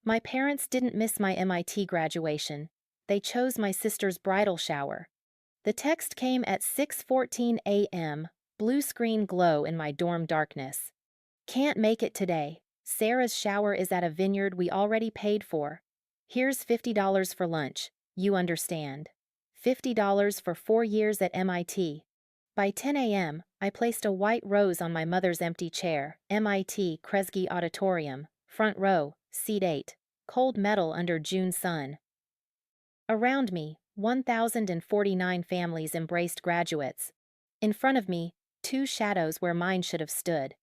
My parents didn't miss my MIT graduation. They chose my sister's bridal shower. The text came at 6:14 a.m., blue screen glow in my dorm darkness. Can't make it today. Sarah's shower is at a vineyard we already paid for. Here's $50 for lunch. You understand. $50 for 4 years at MIT. By 10 a.m., I placed a white rose on my mother's empty chair, MIT Kresge Auditorium, front row, seat 8, cold metal under June sun. Around me, 1,049 families embraced graduates. In front of me, two shadows where mine should have stood.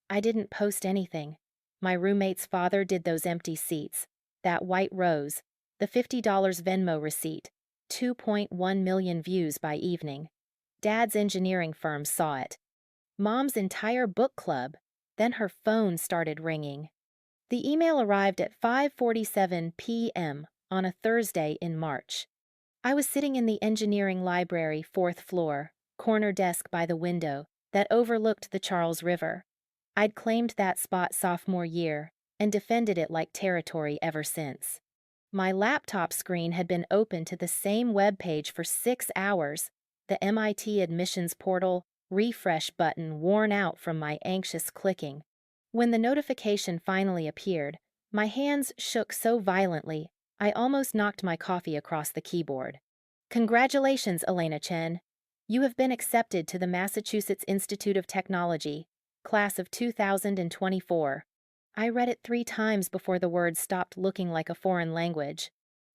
I didn't post anything. My roommate's father did those empty seats, that white rose, the $50 Venmo receipt, 2.1 million views by evening. Dad's engineering firm saw it. Mom's entire book club. Then her phone started ringing. The email arrived at 5:47 p.m. on a Thursday in March. I was sitting in the engineering library, 4th floor, corner desk by the window that overlooked the Charles River. I'd claimed that spot sophomore year and defended it like territory ever since. My laptop screen had been open to the same web page for 6 hours, the MIT admissions portal refresh button worn out from my anxious clicking. When the notification finally appeared, my hands shook so violently I almost knocked my coffee across the keyboard. Congratulations, Elena Chen. You have been accepted to the Massachusetts Institute of Technology, class of 2024. I read it 3 times before the words stopped looking like a foreign language.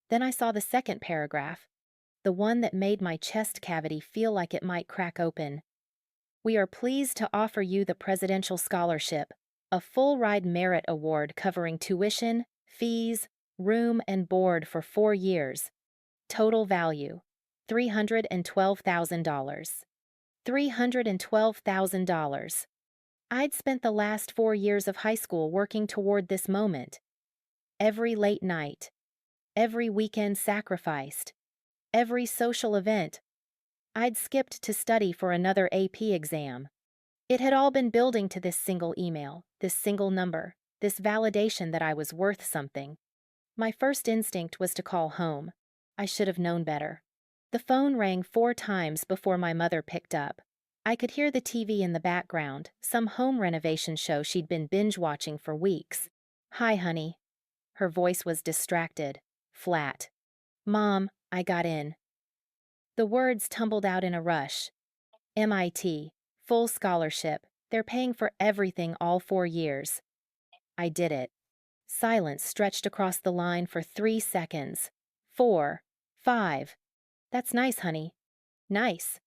Then I saw the second paragraph, the one that made my chest cavity feel like it might crack open. We are pleased to offer you the Presidential Scholarship, a full-ride merit award covering tuition, fees, room, and board for 4 years. Total value, $312,000. $312,000. I'd spent the last 4 years of high school working toward this moment. Every late night, every weekend sacrificed, every social event. I'd skipped to study for another AP exam. It had all been building to this single email, this single number, this validation that I was worth something. My first instinct was to call home. I should have known better. The phone rang 4 times before my mother picked up. I could hear the TV in the background, some home renovation show she'd been binge-watching for weeks. "Hi, honey." Her voice was distracted, flat. "Mom, I got in." The words tumbled out in a rush. MIT, full scholarship, they're paying for everything all 4 years. I did it. Silence stretched across the line for 3 seconds. 4, 5. That's nice, honey. Nice.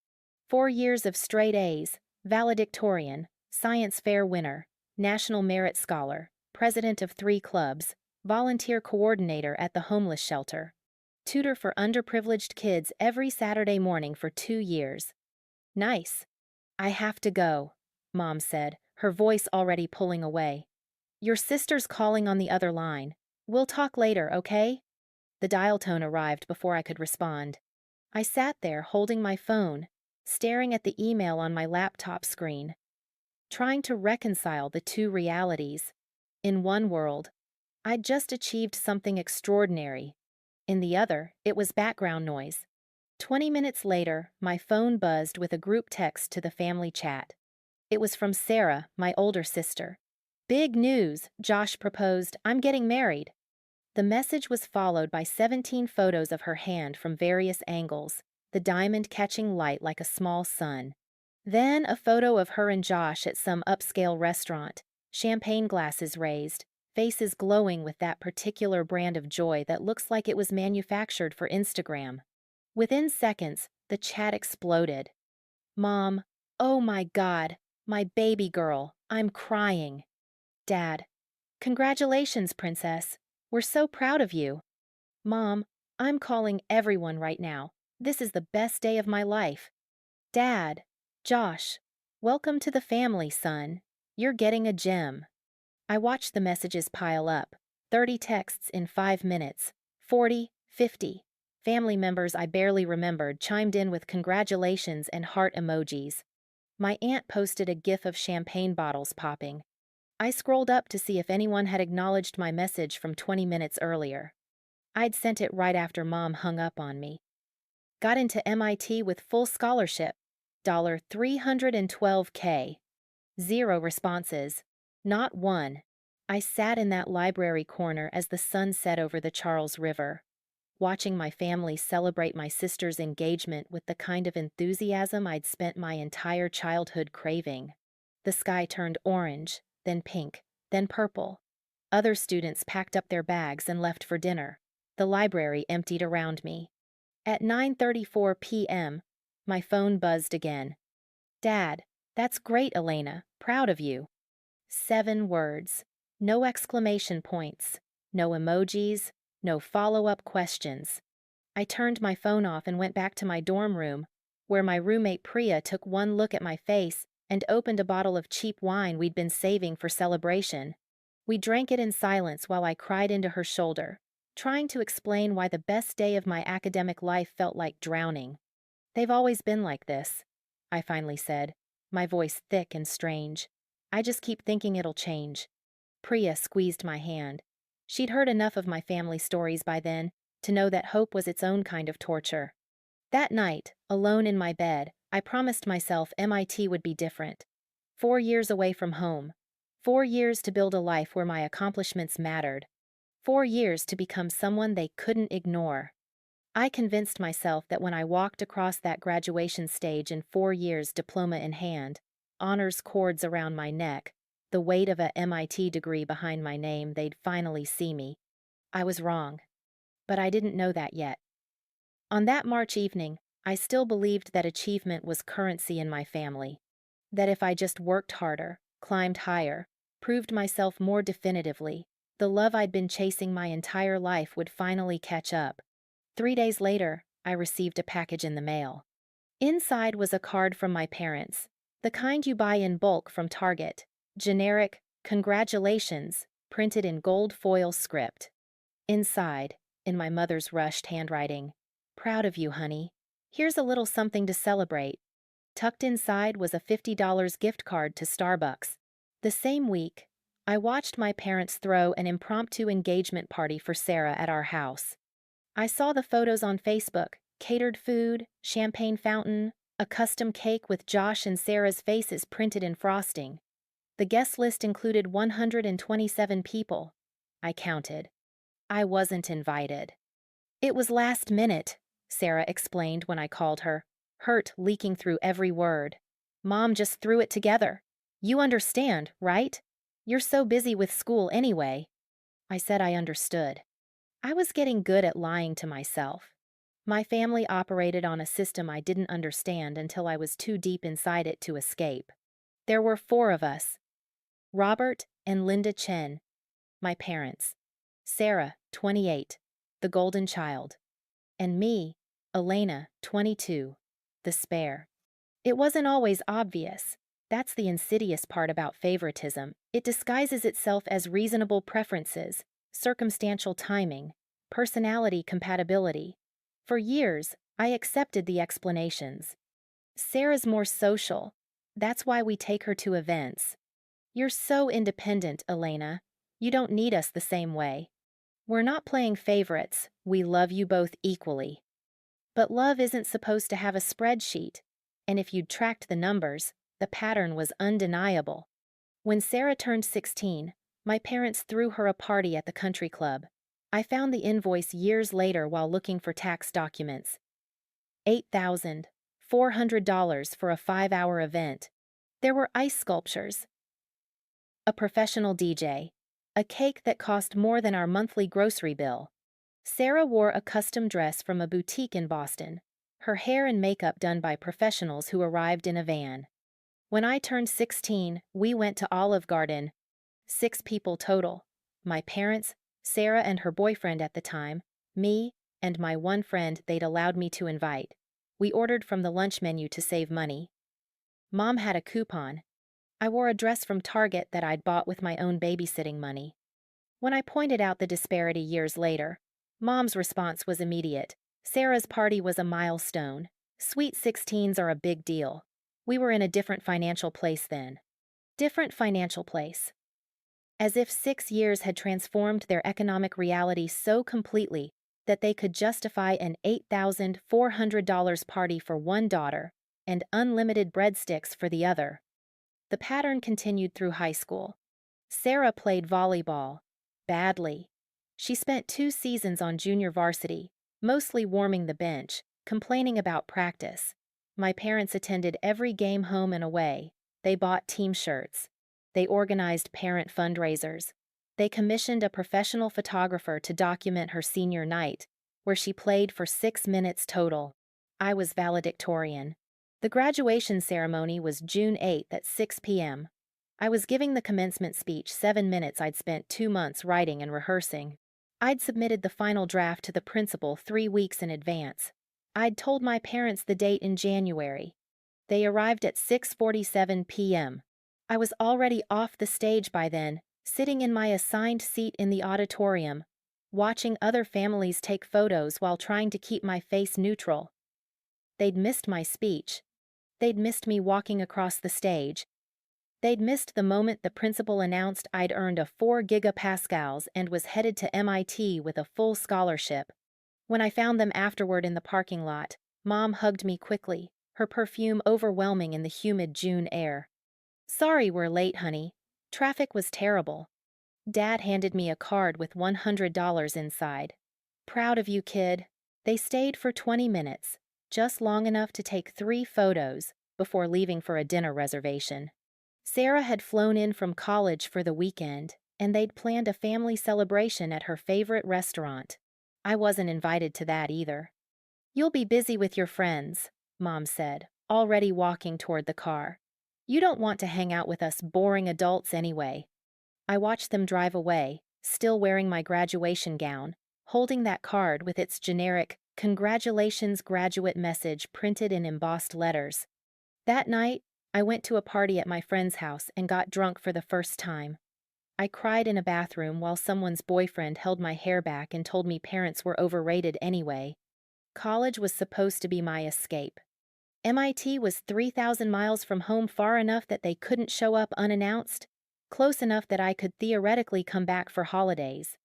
4 years of straight A's, valedictorian, science fair winner, national merit scholar, president of 3 clubs, volunteer coordinator at the homeless shelter, tutor for underprivileged kids every Saturday morning for 2 years. Nice. I have to go, Mom said, her voice already pulling away. Your sister's calling on the other line. We'll talk later, okay? The dial tone arrived before I could respond. I sat there holding my phone, staring at the email on my laptop screen, trying to reconcile the two realities. In one world, I'd just achieved something extraordinary. In the other, it was background noise. 20 minutes later, my phone buzzed with a group text to the family chat. It was from Sarah, my older sister. "Big news," Josh proposed. "I'm getting married." The message was followed by 17 photos of her hand from various angles, the diamond catching light like a small sun. Then a photo of her and Josh at some upscale restaurant, champagne glasses raised, faces glowing with that particular brand of joy that looks like it was manufactured for Instagram. Within seconds, the chat exploded. "Mom, oh my God, my baby girl, I'm crying." "Dad, congratulations, princess. We're so proud of you." "Mom, I'm calling everyone right now. This is the best day of my life." "Dad, Josh, welcome to the family, son. You're getting a gem." I watched the messages pile up. 30 texts in 5 minutes. 40, 50. Family members I barely remembered chimed in with congratulations and heart emojis. My aunt posted a gif of champagne bottles popping. I scrolled up to see if anyone had acknowledged my message from 20 minutes earlier. I'd sent it right after Mom hung up on me. Got into MIT with full scholarship. $312K. Zero responses. Not one. I sat in that library corner as the sun set over the Charles River, watching my family celebrate my sister's engagement with the kind of enthusiasm I'd spent my entire childhood craving. The sky turned orange, then pink, then purple. Other students packed up their bags and left for dinner. The library emptied around me. At 9:34 p.m., my phone buzzed again. "Dad, that's great, Elena. Proud of you." 7 words. No exclamation points. No emojis. No follow-up questions. I turned my phone off and went back to my dorm room, where my roommate Priya took one look at my face and opened a bottle of cheap wine we'd been saving for celebration. We drank it in silence while I cried into her shoulder, trying to explain why the best day of my academic life felt like drowning. "They've always been like this," I finally said, my voice thick and strange. "I just keep thinking it'll change." Priya squeezed my hand. She'd heard enough of my family stories by then to know that hope was its own kind of torture. That night, alone in my bed, I promised myself MIT would be different. 4 years away from home. 4 years to build a life where my accomplishments mattered. 4 years to become someone they couldn't ignore. I convinced myself that when I walked across that graduation stage in 4 years, diploma in hand, honors cords around my neck, the weight of a MIT degree behind my name, they'd finally see me. I was wrong. But I didn't know that yet. On that March evening, I still believed that achievement was currency in my family. That if I just worked harder, climbed higher, proved myself more definitively, the love I'd been chasing my entire life would finally catch up. 3 days later, I received a package in the mail. Inside was a card from my parents, the kind you buy in bulk from Target. Generic, "Congratulations," printed in gold foil script. Inside, in my mother's rushed handwriting, "Proud of you, honey. Here's a little something to celebrate." Tucked inside was a $50 gift card to Starbucks. The same week, I watched my parents throw an impromptu engagement party for Sarah at our house. I saw the photos on Facebook: catered food, champagne fountain, a custom cake with Josh and Sarah's faces printed in frosting. The guest list included 127 people. I counted. I wasn't invited. "It was last minute," Sarah explained when I called her, hurt leaking through every word. "Mom just threw it together. You understand, right? You're so busy with school anyway." I said I understood. I was getting good at lying to myself. My family operated on a system I didn't understand until I was too deep inside it to escape. There were 4 of us: Robert and Linda Chen, my parents; Sarah, 28, the golden child; and me, Elena, 22, the spare. It wasn't always obvious. That's the insidious part about favoritism. It disguises itself as reasonable preferences, circumstantial timing, personality compatibility. For years, I accepted the explanations. "Sarah's more social. That's why we take her to events. You're so independent, Elena. You don't need us the same way. We're not playing favorites. We love you both equally." But love isn't supposed to have a spreadsheet, and if you'd tracked the numbers, the pattern was undeniable. When Sarah turned 16, my parents threw her a party at the country club. I found the invoice years later while looking for tax documents. $8,400 for a 5-hour event. There were ice sculptures, a professional DJ, a cake that cost more than our monthly grocery bill. Sarah wore a custom dress from a boutique in Boston, her hair and makeup done by professionals who arrived in a van. When I turned 16, we went to Olive Garden. 6 people total: my parents, Sarah and her boyfriend at the time, me, and my one friend they'd allowed me to invite. We ordered from the lunch menu to save money. Mom had a coupon. I wore a dress from Target that I'd bought with my own babysitting money. When I pointed out the disparity years later, Mom's response was immediate. Sarah's party was a milestone. Sweet 16s are a big deal. We were in a different financial place then. Different financial place. as if 6 years had transformed their economic reality so completely that they could justify an $8,400 party for one daughter and unlimited breadsticks for the other. The pattern continued through high school. Sarah played volleyball. Badly. She spent 2 seasons on junior varsity, mostly warming the bench, complaining about practice. My parents attended every game home and away. They bought team shirts. They organized parent fundraisers. They commissioned a professional photographer to document her senior night, where she played for 6 minutes total. I was valedictorian. The graduation ceremony was June 8th at 6 p.m. I was giving the commencement speech 7 minutes I'd spent 2 months writing and rehearsing. I'd submitted the final draft to the principal 3 weeks in advance. I'd told my parents the date in January. They arrived at 6:47 p.m. I was already off the stage by then, sitting in my assigned seat in the auditorium, watching other families take photos while trying to keep my face neutral. They'd missed my speech. They'd missed me walking across the stage. They'd missed the moment the principal announced I'd earned a 4 gigapascals and was headed to MIT with a full scholarship. When I found them afterward in the parking lot, Mom hugged me quickly, her perfume overwhelming in the humid June air. "Sorry we're late, honey. Traffic was terrible." Dad handed me a card with $100 inside. "Proud of you, kid." They stayed for 20 minutes, just long enough to take 3 photos, before leaving for a dinner reservation. Sarah had flown in from college for the weekend, and they'd planned a family celebration at her favorite restaurant. I wasn't invited to that either. "You'll be busy with your friends," Mom said, already walking toward the car. "You don't want to hang out with us boring adults anyway." I watched them drive away, still wearing my graduation gown, holding that card with its generic "Congratulations graduate" message printed in embossed letters. That night, I went to a party at my friend's house and got drunk for the first time. I cried in a bathroom while someone's boyfriend held my hair back and told me parents were overrated anyway. College was supposed to be my escape. MIT was 3,000 miles from home, far enough that they couldn't show up unannounced, close enough that I could theoretically come back for holidays.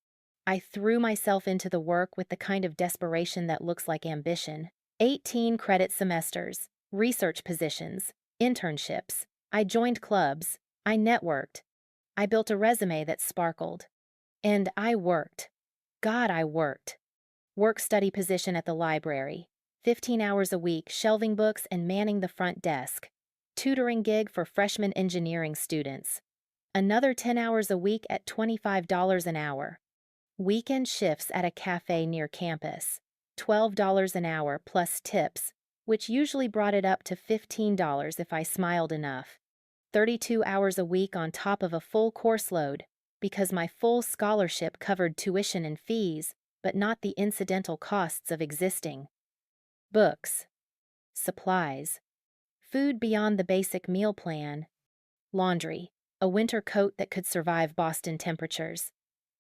I threw myself into the work with the kind of desperation that looks like ambition. 18 credit semesters, research positions, internships. I joined clubs. I networked. I built a resume that sparkled. And I worked. God, I worked. Work-study position at the library. 15 hours a week shelving books and manning the front desk. Tutoring gig for freshman engineering students. Another 10 hours a week at $25 an hour. Weekend shifts at a cafe near campus. $12 an hour plus tips, which usually brought it up to $15 if I smiled enough. 32 hours a week on top of a full course load, because my full scholarship covered tuition and fees, but not the incidental costs of existing. Books. Supplies. Food beyond the basic meal plan. Laundry. A winter coat that could survive Boston temperatures.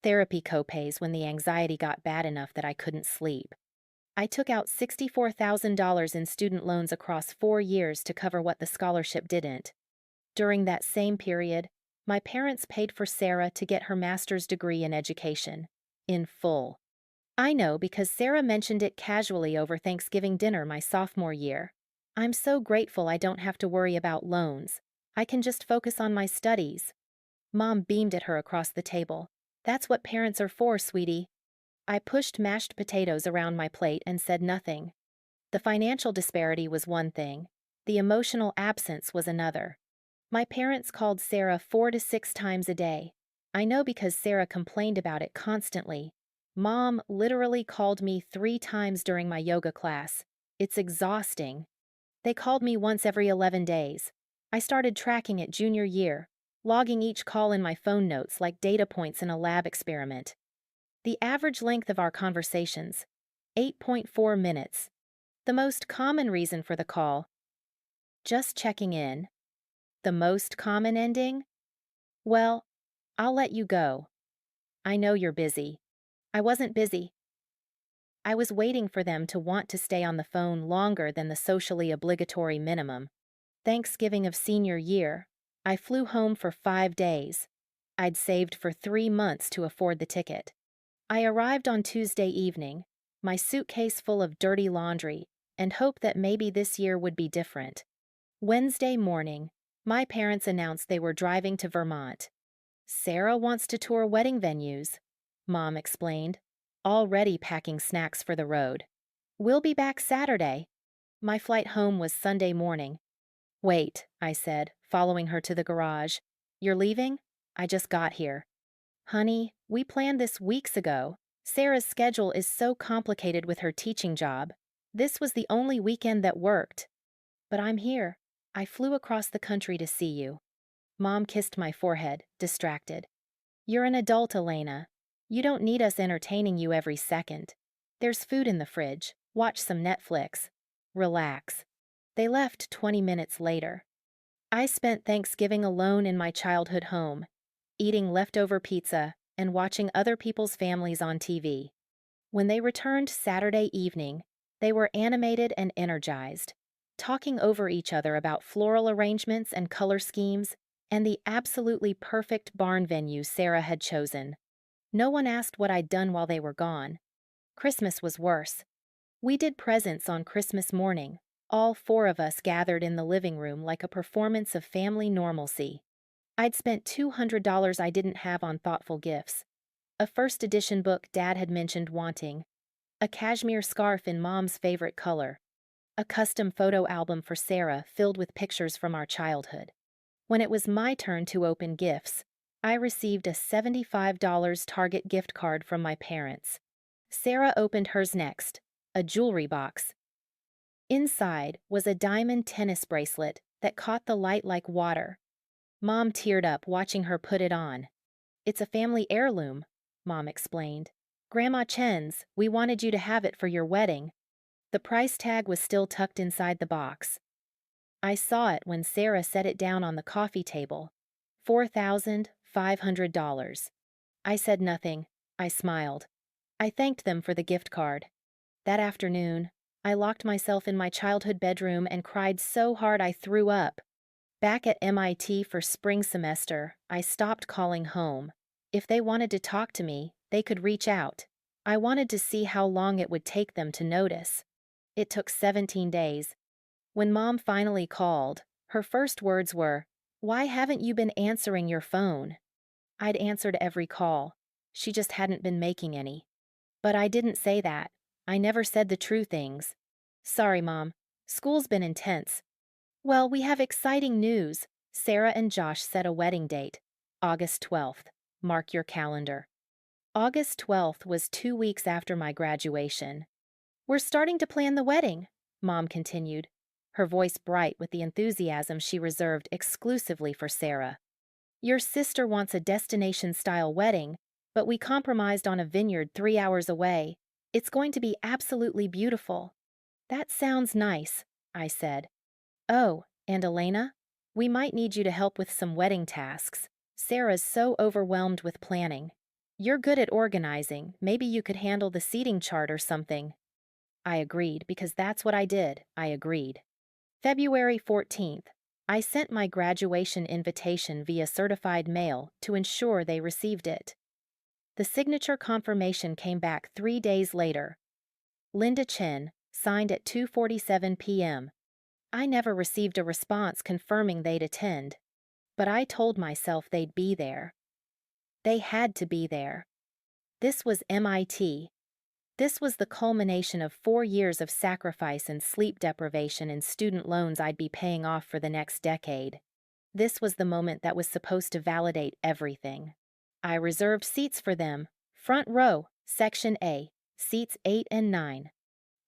Therapy copays when the anxiety got bad enough that I couldn't sleep. I took out $64,000 in student loans across 4 years to cover what the scholarship didn't. During that same period, my parents paid for Sarah to get her master's degree in education, in full. I know because Sarah mentioned it casually over Thanksgiving dinner my sophomore year. I'm so grateful I don't have to worry about loans. I can just focus on my studies. Mom beamed at her across the table. "That's what parents are for, sweetie." I pushed mashed potatoes around my plate and said nothing. The financial disparity was one thing. The emotional absence was another. My parents called Sarah 4 to 6 times a day. I know because Sarah complained about it constantly. Mom literally called me 3 times during my yoga class. It's exhausting. They called me once every 11 days. I started tracking it junior year, logging each call in my phone notes like data points in a lab experiment. The average length of our conversations, 8.4 minutes. The most common reason for the call, just checking in. The most common ending, "Well, I'll let you go. I know you're busy." I wasn't busy. I was waiting for them to want to stay on the phone longer than the socially obligatory minimum. Thanksgiving of senior year, I flew home for 5 days. I'd saved for 3 months to afford the ticket. I arrived on Tuesday evening, my suitcase full of dirty laundry, and hoped that maybe this year would be different. Wednesday morning, my parents announced they were driving to Vermont. Sarah wants to tour wedding venues, Mom explained, already packing snacks for the road. We'll be back Saturday. My flight home was Sunday morning. Wait, I said, following her to the garage. You're leaving? I just got here. Honey, we planned this weeks ago. Sarah's schedule is so complicated with her teaching job. This was the only weekend that worked. But I'm here. I flew across the country to see you. Mom kissed my forehead, distracted. You're an adult, Elena. You don't need us entertaining you every second. There's food in the fridge. Watch some Netflix. Relax. They left 20 minutes later. I spent Thanksgiving alone in my childhood home, eating leftover pizza and watching other people's families on TV. When they returned Saturday evening, they were animated and energized, talking over each other about floral arrangements and color schemes, and the absolutely perfect barn venue Sarah had chosen. No one asked what I'd done while they were gone. Christmas was worse. We did presents on Christmas morning, all four of us gathered in the living room like a performance of family normalcy. I'd spent $200 I didn't have on thoughtful gifts. A first edition book Dad had mentioned wanting, a cashmere scarf in Mom's favorite color, a custom photo album for Sarah filled with pictures from our childhood. When it was my turn to open gifts, I received a $75 Target gift card from my parents. Sarah opened hers next, a jewelry box. Inside was a diamond tennis bracelet that caught the light like water. Mom teared up watching her put it on. It's a family heirloom, Mom explained. Grandma Chen's, we wanted you to have it for your wedding. The price tag was still tucked inside the box. I saw it when Sarah set it down on the coffee table. $4,500. I said nothing. I smiled. I thanked them for the gift card. That afternoon, I locked myself in my childhood bedroom and cried so hard I threw up. Back at MIT for spring semester, I stopped calling home. If they wanted to talk to me, they could reach out. I wanted to see how long it would take them to notice. It took 17 days. When Mom finally called, her first words were, "Why haven't you been answering your phone?" I'd answered every call. She just hadn't been making any. But I didn't say that. I never said the true things. Sorry, Mom. School's been intense. Well, we have exciting news. Sarah and Josh set a wedding date, August 12th. Mark your calendar. August 12th was 2 weeks after my graduation. We're starting to plan the wedding, Mom continued, her voice bright with the enthusiasm she reserved exclusively for Sarah. Your sister wants a destination-style wedding, but we compromised on a vineyard 3 hours away. It's going to be absolutely beautiful. That sounds nice, I said. Oh, and Elena? We might need you to help with some wedding tasks. Sarah's so overwhelmed with planning. You're good at organizing. Maybe you could handle the seating chart or something. I agreed because that's what I did. I agreed. February 14th. I sent my graduation invitation via certified mail to ensure they received it. The signature confirmation came back 3 days later. Linda Chen, signed at 2:47 p.m. I never received a response confirming they'd attend, but I told myself they'd be there. They had to be there. This was MIT. This was the culmination of 4 years of sacrifice and sleep deprivation and student loans I'd be paying off for the next decade. This was the moment that was supposed to validate everything. I reserved seats for them, front row, section A, seats 8 and 9.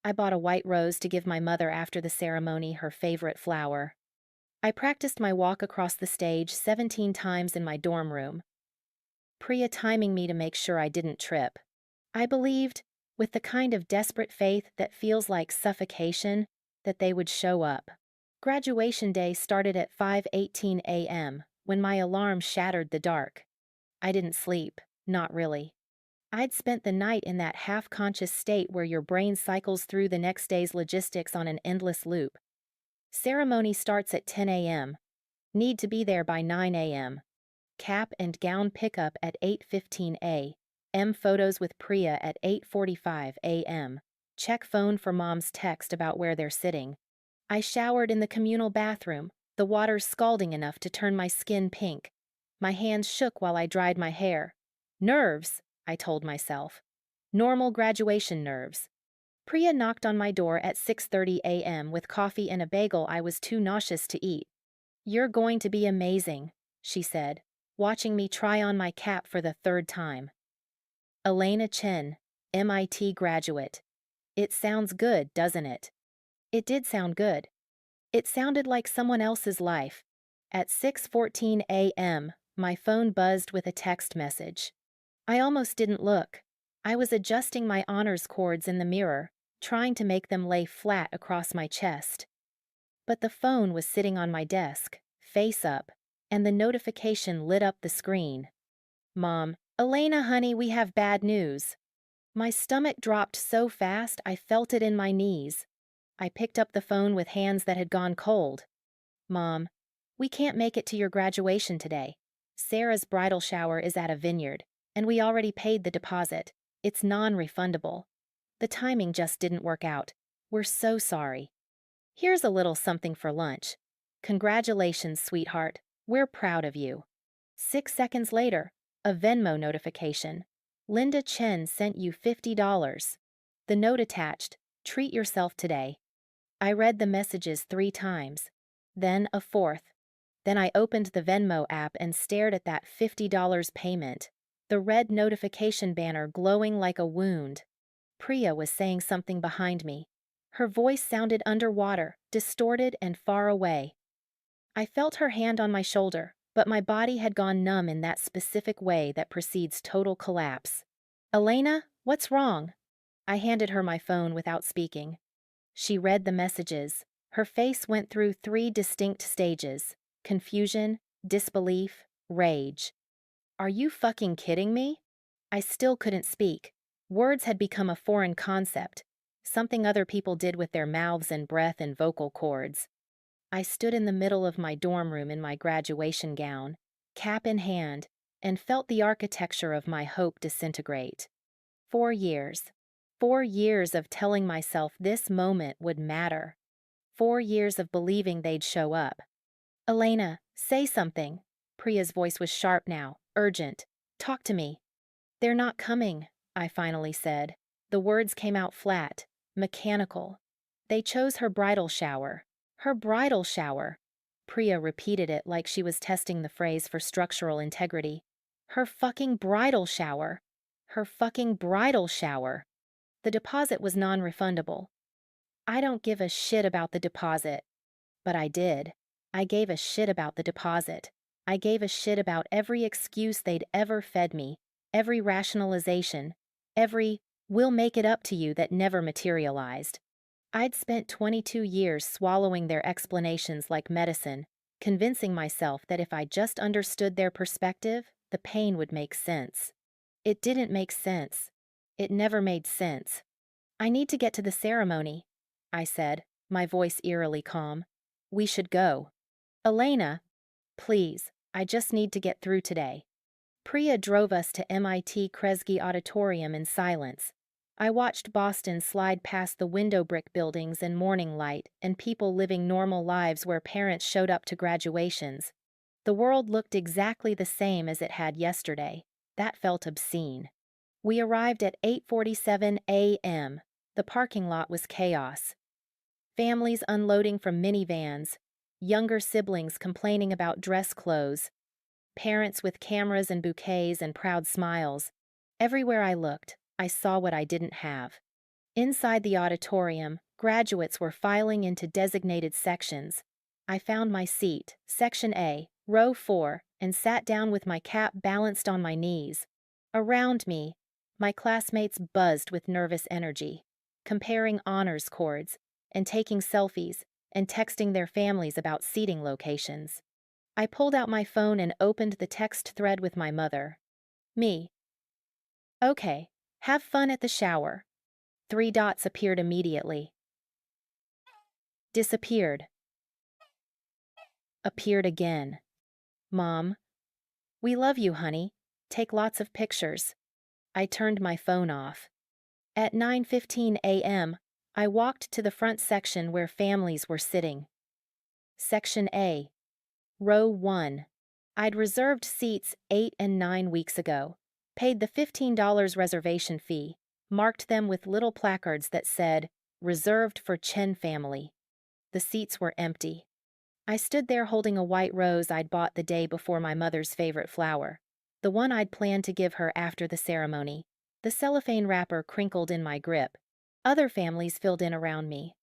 I bought a white rose to give my mother after the ceremony, her favorite flower. I practiced my walk across the stage 17 times in my dorm room, Priya timing me to make sure I didn't trip. I believed, with the kind of desperate faith that feels like suffocation, that they would show up. Graduation day started at 5:18 a.m., when my alarm shattered the dark. I didn't sleep, not really. I'd spent the night in that half-conscious state where your brain cycles through the next day's logistics on an endless loop. Ceremony starts at 10 a.m. Need to be there by 9 a.m. cap and gown pickup at 8:15 a.m. Photos with Priya at 8:45 a.m. Check phone for mom's text about where they're sitting. I showered in the communal bathroom, the water scalding enough to turn my skin pink. My hands shook while I dried my hair. Nerves, I told myself. Normal graduation nerves. Priya knocked on my door at 6:30 a.m. with coffee and a bagel I was too nauseous to eat. "You're going to be amazing," she said, watching me try on my cap for the third time. Elena Chen, MIT graduate. It sounds good, doesn't it? It did sound good. It sounded like someone else's life. At 6:14 a.m., my phone buzzed with a text message. I almost didn't look. I was adjusting my honors cords in the mirror, trying to make them lay flat across my chest. But the phone was sitting on my desk, face up, and the notification lit up the screen. "Mom, Elena, honey, we have bad news." My stomach dropped so fast I felt it in my knees. I picked up the phone with hands that had gone cold. "Mom, we can't make it to your graduation today. Sarah's bridal shower is at a vineyard, and we already paid the deposit. It's non-refundable. The timing just didn't work out. We're so sorry. Here's a little something for lunch. Congratulations, sweetheart. We're proud of you." 6 seconds later, a Venmo notification. "Linda Chen sent you $50. The note attached, treat yourself today." I read the messages 3 times, then a fourth. Then I opened the Venmo app and stared at that $50 payment, the red notification banner glowing like a wound. Priya was saying something behind me. Her voice sounded underwater, distorted and far away. I felt her hand on my shoulder, but my body had gone numb in that specific way that precedes total collapse. "Elena, what's wrong?" I handed her my phone without speaking. She read the messages. Her face went through 3 distinct stages: confusion, disbelief, rage. "Are you fucking kidding me?" I still couldn't speak. Words had become a foreign concept, something other people did with their mouths and breath and vocal cords. I stood in the middle of my dorm room in my graduation gown, cap in hand, and felt the architecture of my hope disintegrate. 4 years. 4 years of telling myself this moment would matter. 4 years of believing they'd show up. "Elena, say something." Priya's voice was sharp now, urgent. "Talk to me." "They're not coming," I finally said. The words came out flat, mechanical. "They chose her bridal shower. Her bridal shower." Priya repeated it like she was testing the phrase for structural integrity. "Her fucking bridal shower. Her fucking bridal shower." The deposit was non-refundable. I don't give a shit about the deposit. But I did. I gave a shit about the deposit. I gave a shit about every excuse they'd ever fed me, every rationalization, every "we'll make it up to you" that never materialized. I'd spent 22 years swallowing their explanations like medicine, convincing myself that if I just understood their perspective, the pain would make sense. It didn't make sense. It never made sense. "I need to get to the ceremony," I said, my voice eerily calm. "We should go." "Elena, please, I just need to get through today." Priya drove us to MIT Kresge Auditorium in silence. I watched Boston slide past the window brick buildings in morning light and people living normal lives where parents showed up to graduations. The world looked exactly the same as it had yesterday. That felt obscene. We arrived at 8:47 a.m. The parking lot was chaos. Families unloading from minivans, younger siblings complaining about dress clothes, parents with cameras and bouquets and proud smiles. Everywhere I looked, I saw what I didn't have. Inside the auditorium, graduates were filing into designated sections. I found my seat, Section A, Row 4, and sat down with my cap balanced on my knees. Around me, my classmates buzzed with nervous energy, comparing honors cords, and taking selfies, and texting their families about seating locations. I pulled out my phone and opened the text thread with my mother. Me. "Okay, have fun at the shower." 3 dots appeared immediately. Disappeared. Appeared again. "Mom, "We love you, honey. Take lots of pictures." I turned my phone off. At 9:15 a.m., I walked to the front section where families were sitting. Section A. Row 1. I'd reserved seats 8 and 9 weeks ago, paid the $15 reservation fee, marked them with little placards that said, "Reserved for Chen family." The seats were empty. I stood there holding a white rose I'd bought the day before my mother's favorite flower, the one I'd planned to give her after the ceremony. The cellophane wrapper crinkled in my grip. Other families filled in around me.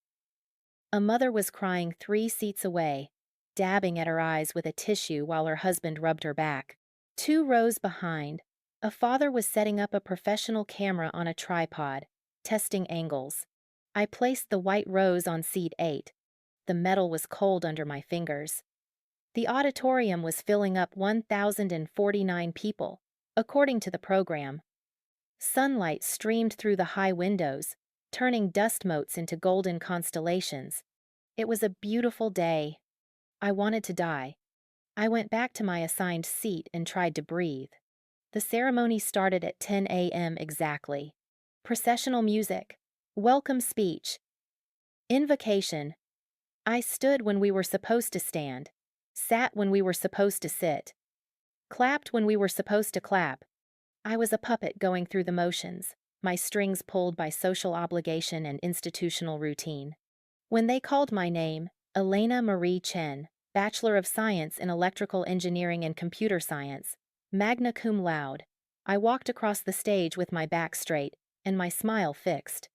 A mother was crying 3 seats away, dabbing at her eyes with a tissue while her husband rubbed her back. 2 rows behind, a father was setting up a professional camera on a tripod, testing angles. I placed the white rose on seat 8. The metal was cold under my fingers. The auditorium was filling up 1,049 people, according to the program. Sunlight streamed through the high windows, turning dust motes into golden constellations. It was a beautiful day. I wanted to die. I went back to my assigned seat and tried to breathe. The ceremony started at 10 a.m. exactly. Processional music. Welcome speech. Invocation. I stood when we were supposed to stand, sat when we were supposed to sit, clapped when we were supposed to clap. I was a puppet going through the motions, my strings pulled by social obligation and institutional routine. When they called my name, Elena Marie Chen, Bachelor of Science in Electrical Engineering and Computer Science, magna cum laude, I walked across the stage with my back straight and my smile fixed.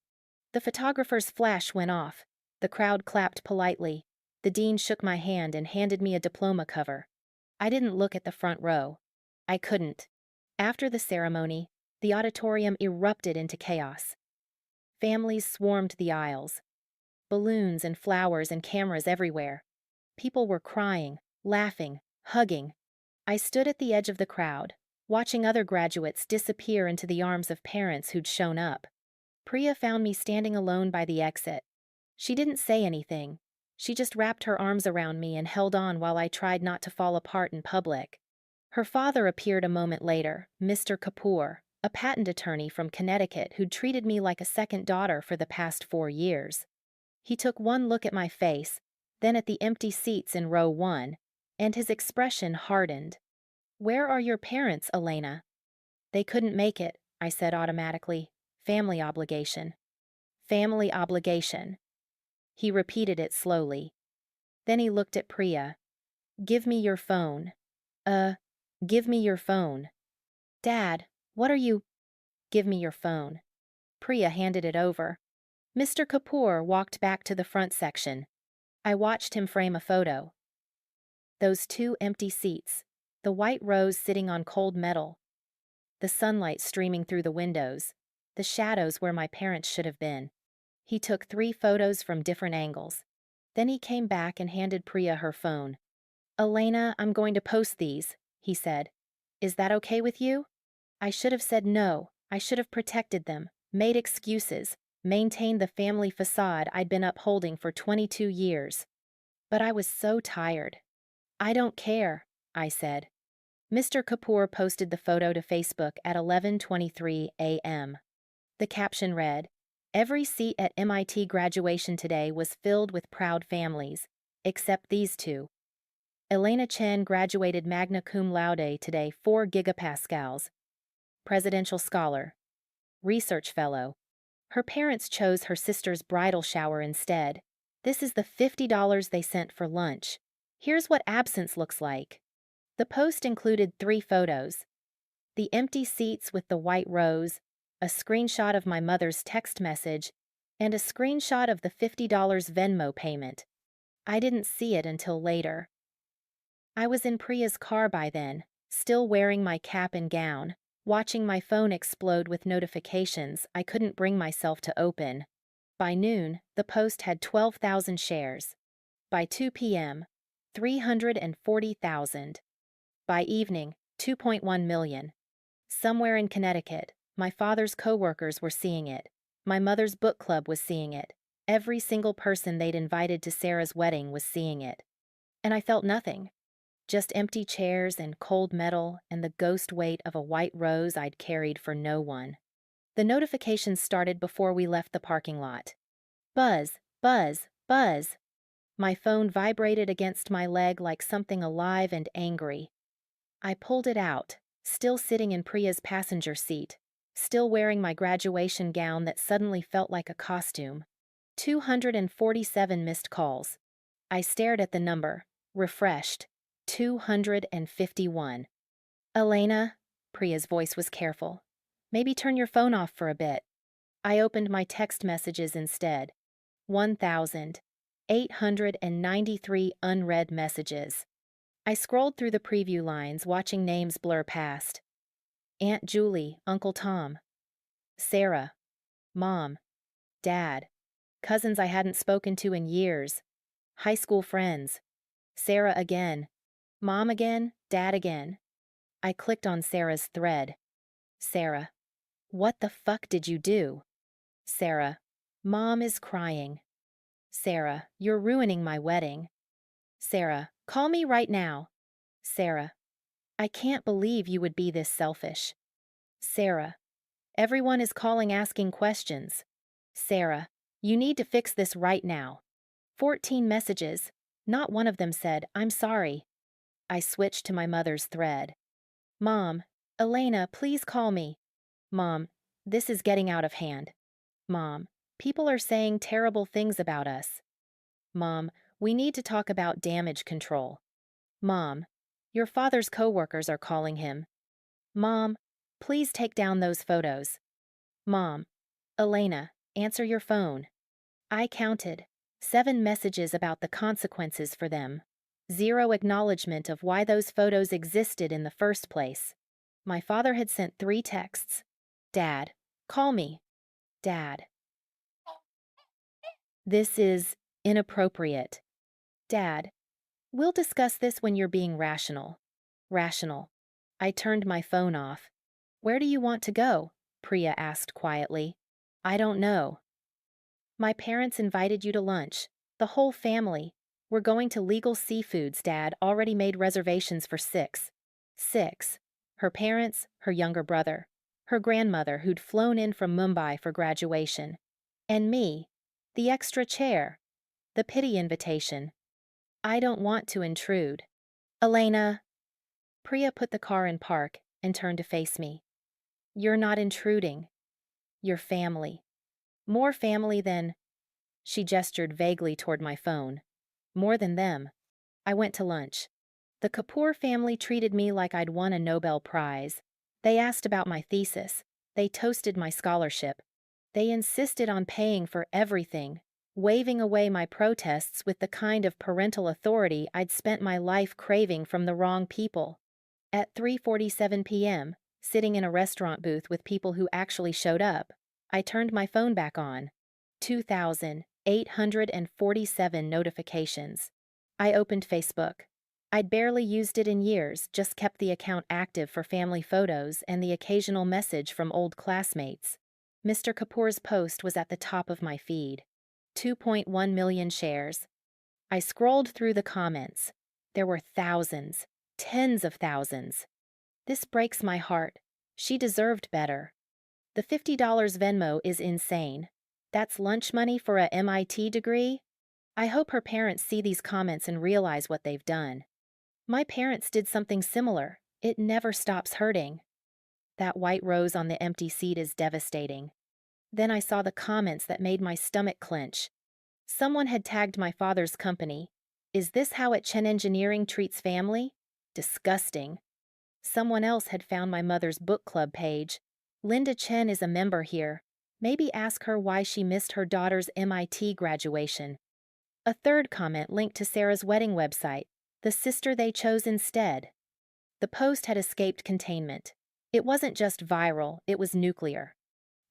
The photographer's flash went off. The crowd clapped politely. The dean shook my hand and handed me a diploma cover. I didn't look at the front row. I couldn't. After the ceremony, the auditorium erupted into chaos. Families swarmed the aisles. Balloons and flowers and cameras everywhere. People were crying, laughing, hugging. I stood at the edge of the crowd, watching other graduates disappear into the arms of parents who'd shown up. Priya found me standing alone by the exit. She didn't say anything. She just wrapped her arms around me and held on while I tried not to fall apart in public. Her father appeared a moment later, Mr. Kapoor, a patent attorney from Connecticut who'd treated me like a second daughter for the past 4 years. He took one look at my face, then at the empty seats in row 1, and his expression hardened. "Where are your parents, Elena?" "They couldn't make it," I said automatically. "Family obligation." "Family obligation." He repeated it slowly. Then he looked at Priya. "Give me your phone." Give me your phone." "Dad, what are you—" "Give me your phone." Priya handed it over. Mr. Kapoor walked back to the front section. I watched him frame a photo. Those 2 empty seats, the white rose sitting on cold metal, the sunlight streaming through the windows, the shadows where my parents should have been. He took 3 photos from different angles. Then he came back and handed Priya her phone. "Elena, I'm going to post these," he said. "Is that okay with you?" I should have said no. I should have protected them, made excuses, maintained the family facade I'd been upholding for 22 years. But I was so tired. "I don't care," I said. Mr. Kapoor posted the photo to Facebook at 11:23 a.m. The caption read, "Every seat at MIT graduation today was filled with proud families, except these 2. Elena Chen graduated magna cum laude today, 4 gigapascals. Presidential scholar. Research fellow. Her parents chose her sister's bridal shower instead. This is the $50 they sent for lunch. Here's what absence looks like." The post included 3 photos. The empty seats with the white rose, a screenshot of my mother's text message, and a screenshot of the $50 Venmo payment. I didn't see it until later. I was in Priya's car by then, still wearing my cap and gown, watching my phone explode with notifications I couldn't bring myself to open. By noon, the post had 12,000 shares. By 2 p.m., 340,000. By evening, 2.1 million. Somewhere in Connecticut, my father's coworkers were seeing it. My mother's book club was seeing it. Every single person they'd invited to Sarah's wedding was seeing it. And I felt nothing. Just empty chairs and cold metal and the ghost weight of a white rose I'd carried for no one. The notifications started before we left the parking lot. Buzz, buzz, buzz. My phone vibrated against my leg like something alive and angry. I pulled it out, still sitting in Priya's passenger seat, still wearing my graduation gown that suddenly felt like a costume. 247 missed calls. I stared at the number, refreshed. 251. Elena, Priya's voice was careful. Maybe turn your phone off for a bit. I opened my text messages instead. 1,893 unread messages. I scrolled through the preview lines, watching names blur past. Aunt Julie, Uncle Tom. Sarah. Mom. Dad. Cousins I hadn't spoken to in years. High school friends. Sarah again. Mom again, Dad again. I clicked on Sarah's thread. Sarah. What the fuck did you do? Sarah. Mom is crying. Sarah. You're ruining my wedding. Sarah. Call me right now. Sarah. I can't believe you would be this selfish. Sarah. Everyone is calling asking questions. Sarah. You need to fix this right now. 14 messages. Not one of them said, I'm sorry. I switched to my mother's thread. Mom. Elena, please call me. Mom. This is getting out of hand. Mom. People are saying terrible things about us. Mom. We need to talk about damage control. Mom. Your father's coworkers are calling him. Mom. Please take down those photos. Mom. Elena, answer your phone. I counted. 7 messages about the consequences for them. 0 acknowledgement of why those photos existed in the first place. My father had sent 3 texts. Dad. Call me. Dad. This is inappropriate. Dad. We'll discuss this when you're being rational. Rational. I turned my phone off. Where do you want to go? Priya asked quietly. I don't know. My parents invited you to lunch. The whole family. We're going to Legal Seafoods, Dad already made reservations for 6. 6. Her parents, her younger brother. Her grandmother who'd flown in from Mumbai for graduation. And me. The extra chair. The pity invitation. I don't want to intrude. Elena. Priya put the car in park and turned to face me. You're not intruding. You're family. More family than... She gestured vaguely toward my phone. More than them. I went to lunch. The Kapoor family treated me like I'd won a Nobel Prize. They asked about my thesis. They toasted my scholarship. They insisted on paying for everything, waving away my protests with the kind of parental authority I'd spent my life craving from the wrong people. At 3:47 p.m., sitting in a restaurant booth with people who actually showed up, I turned my phone back on. 2,847 notifications. I opened Facebook. I'd barely used it in years, just kept the account active for family photos and the occasional message from old classmates. Mr. Kapoor's post was at the top of my feed. 2.1 million shares. I scrolled through the comments. There were thousands, tens of thousands. This breaks my heart. She deserved better. The $50 Venmo is insane. That's lunch money for a MIT degree? I hope her parents see these comments and realize what they've done. My parents did something similar. It never stops hurting. That white rose on the empty seat is devastating. Then I saw the comments that made my stomach clench. Someone had tagged my father's company. Is this how Chen Engineering treats family? Disgusting. Someone else had found my mother's book club page. Linda Chen is a member here. Maybe ask her why she missed her daughter's MIT graduation. A third comment linked to Sarah's wedding website, the sister they chose instead. The post had escaped containment. It wasn't just viral, it was nuclear.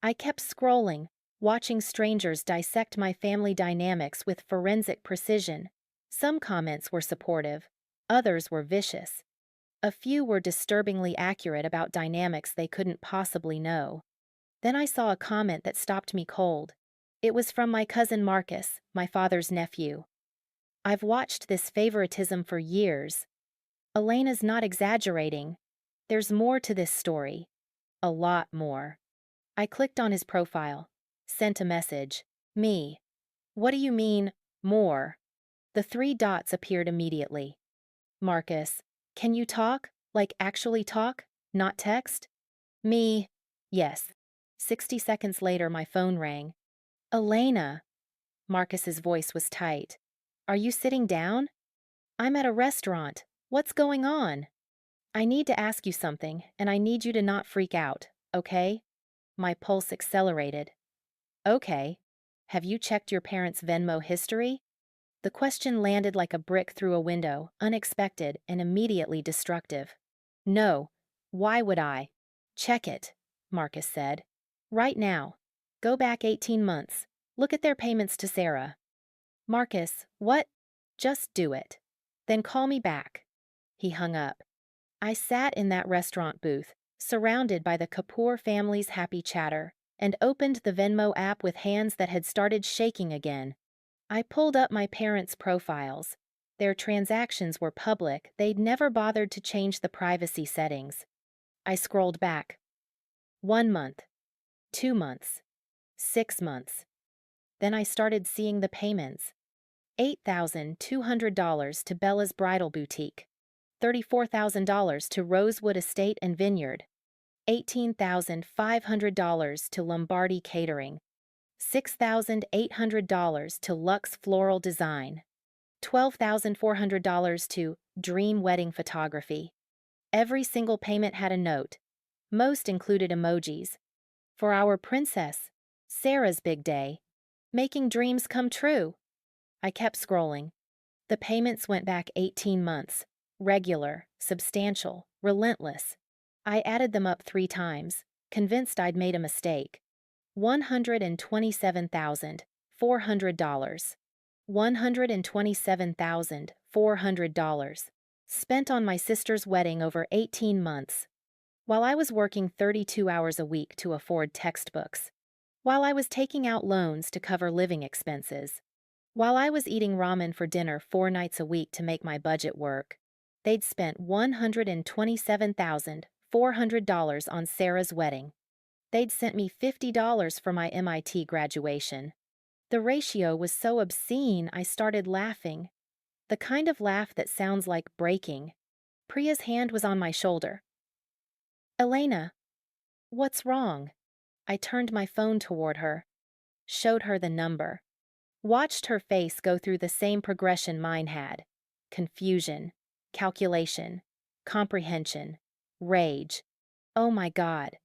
I kept scrolling, watching strangers dissect my family dynamics with forensic precision. Some comments were supportive, others were vicious. A few were disturbingly accurate about dynamics they couldn't possibly know. Then I saw a comment that stopped me cold. It was from my cousin Marcus, my father's nephew. I've watched this favoritism for years. Elena's not exaggerating. There's more to this story. A lot more. I clicked on his profile. Sent a message. Me. What do you mean, more? The three dots appeared immediately. Marcus. Can you talk? Like actually talk? Not text? Me. Yes. 60 seconds later, my phone rang. Elena. Marcus's voice was tight. Are you sitting down? I'm at a restaurant. What's going on? I need to ask you something, and I need you to not freak out, okay? My pulse accelerated. Okay. Have you checked your parents' Venmo history? The question landed like a brick through a window, unexpected and immediately destructive. No. Why would I? Check it, Marcus said. Right now. Go back 18 months. Look at their payments to Sarah. Marcus, what? Just do it. Then call me back. He hung up. I sat in that restaurant booth, surrounded by the Kapoor family's happy chatter, and opened the Venmo app with hands that had started shaking again. I pulled up my parents' profiles. Their transactions were public, they'd never bothered to change the privacy settings. I scrolled back. 1 month. 2 months. 6 months. Then I started seeing the payments. $8,200 to Bella's Bridal Boutique. $34,000 to Rosewood Estate and Vineyard. $18,500 to Lombardi Catering. $6,800 to Lux Floral Design. $12,400 to Dream Wedding Photography. Every single payment had a note. Most included emojis. For our princess, Sarah's big day. Making dreams come true. I kept scrolling. The payments went back 18 months. Regular, substantial, relentless. I added them up 3 times, convinced I'd made a mistake. $127,400. $127,400. Spent on my sister's wedding over 18 months. While I was working 32 hours a week to afford textbooks. While I was taking out loans to cover living expenses. While I was eating ramen for dinner 4 nights a week to make my budget work. They'd spent $127,400 on Sarah's wedding. They'd sent me $50 for my MIT graduation. The ratio was so obscene I started laughing. The kind of laugh that sounds like breaking. Priya's hand was on my shoulder. Elena, what's wrong? I turned my phone toward her. Showed her the number. Watched her face go through the same progression mine had. Confusion. Calculation, comprehension, rage. Oh my God.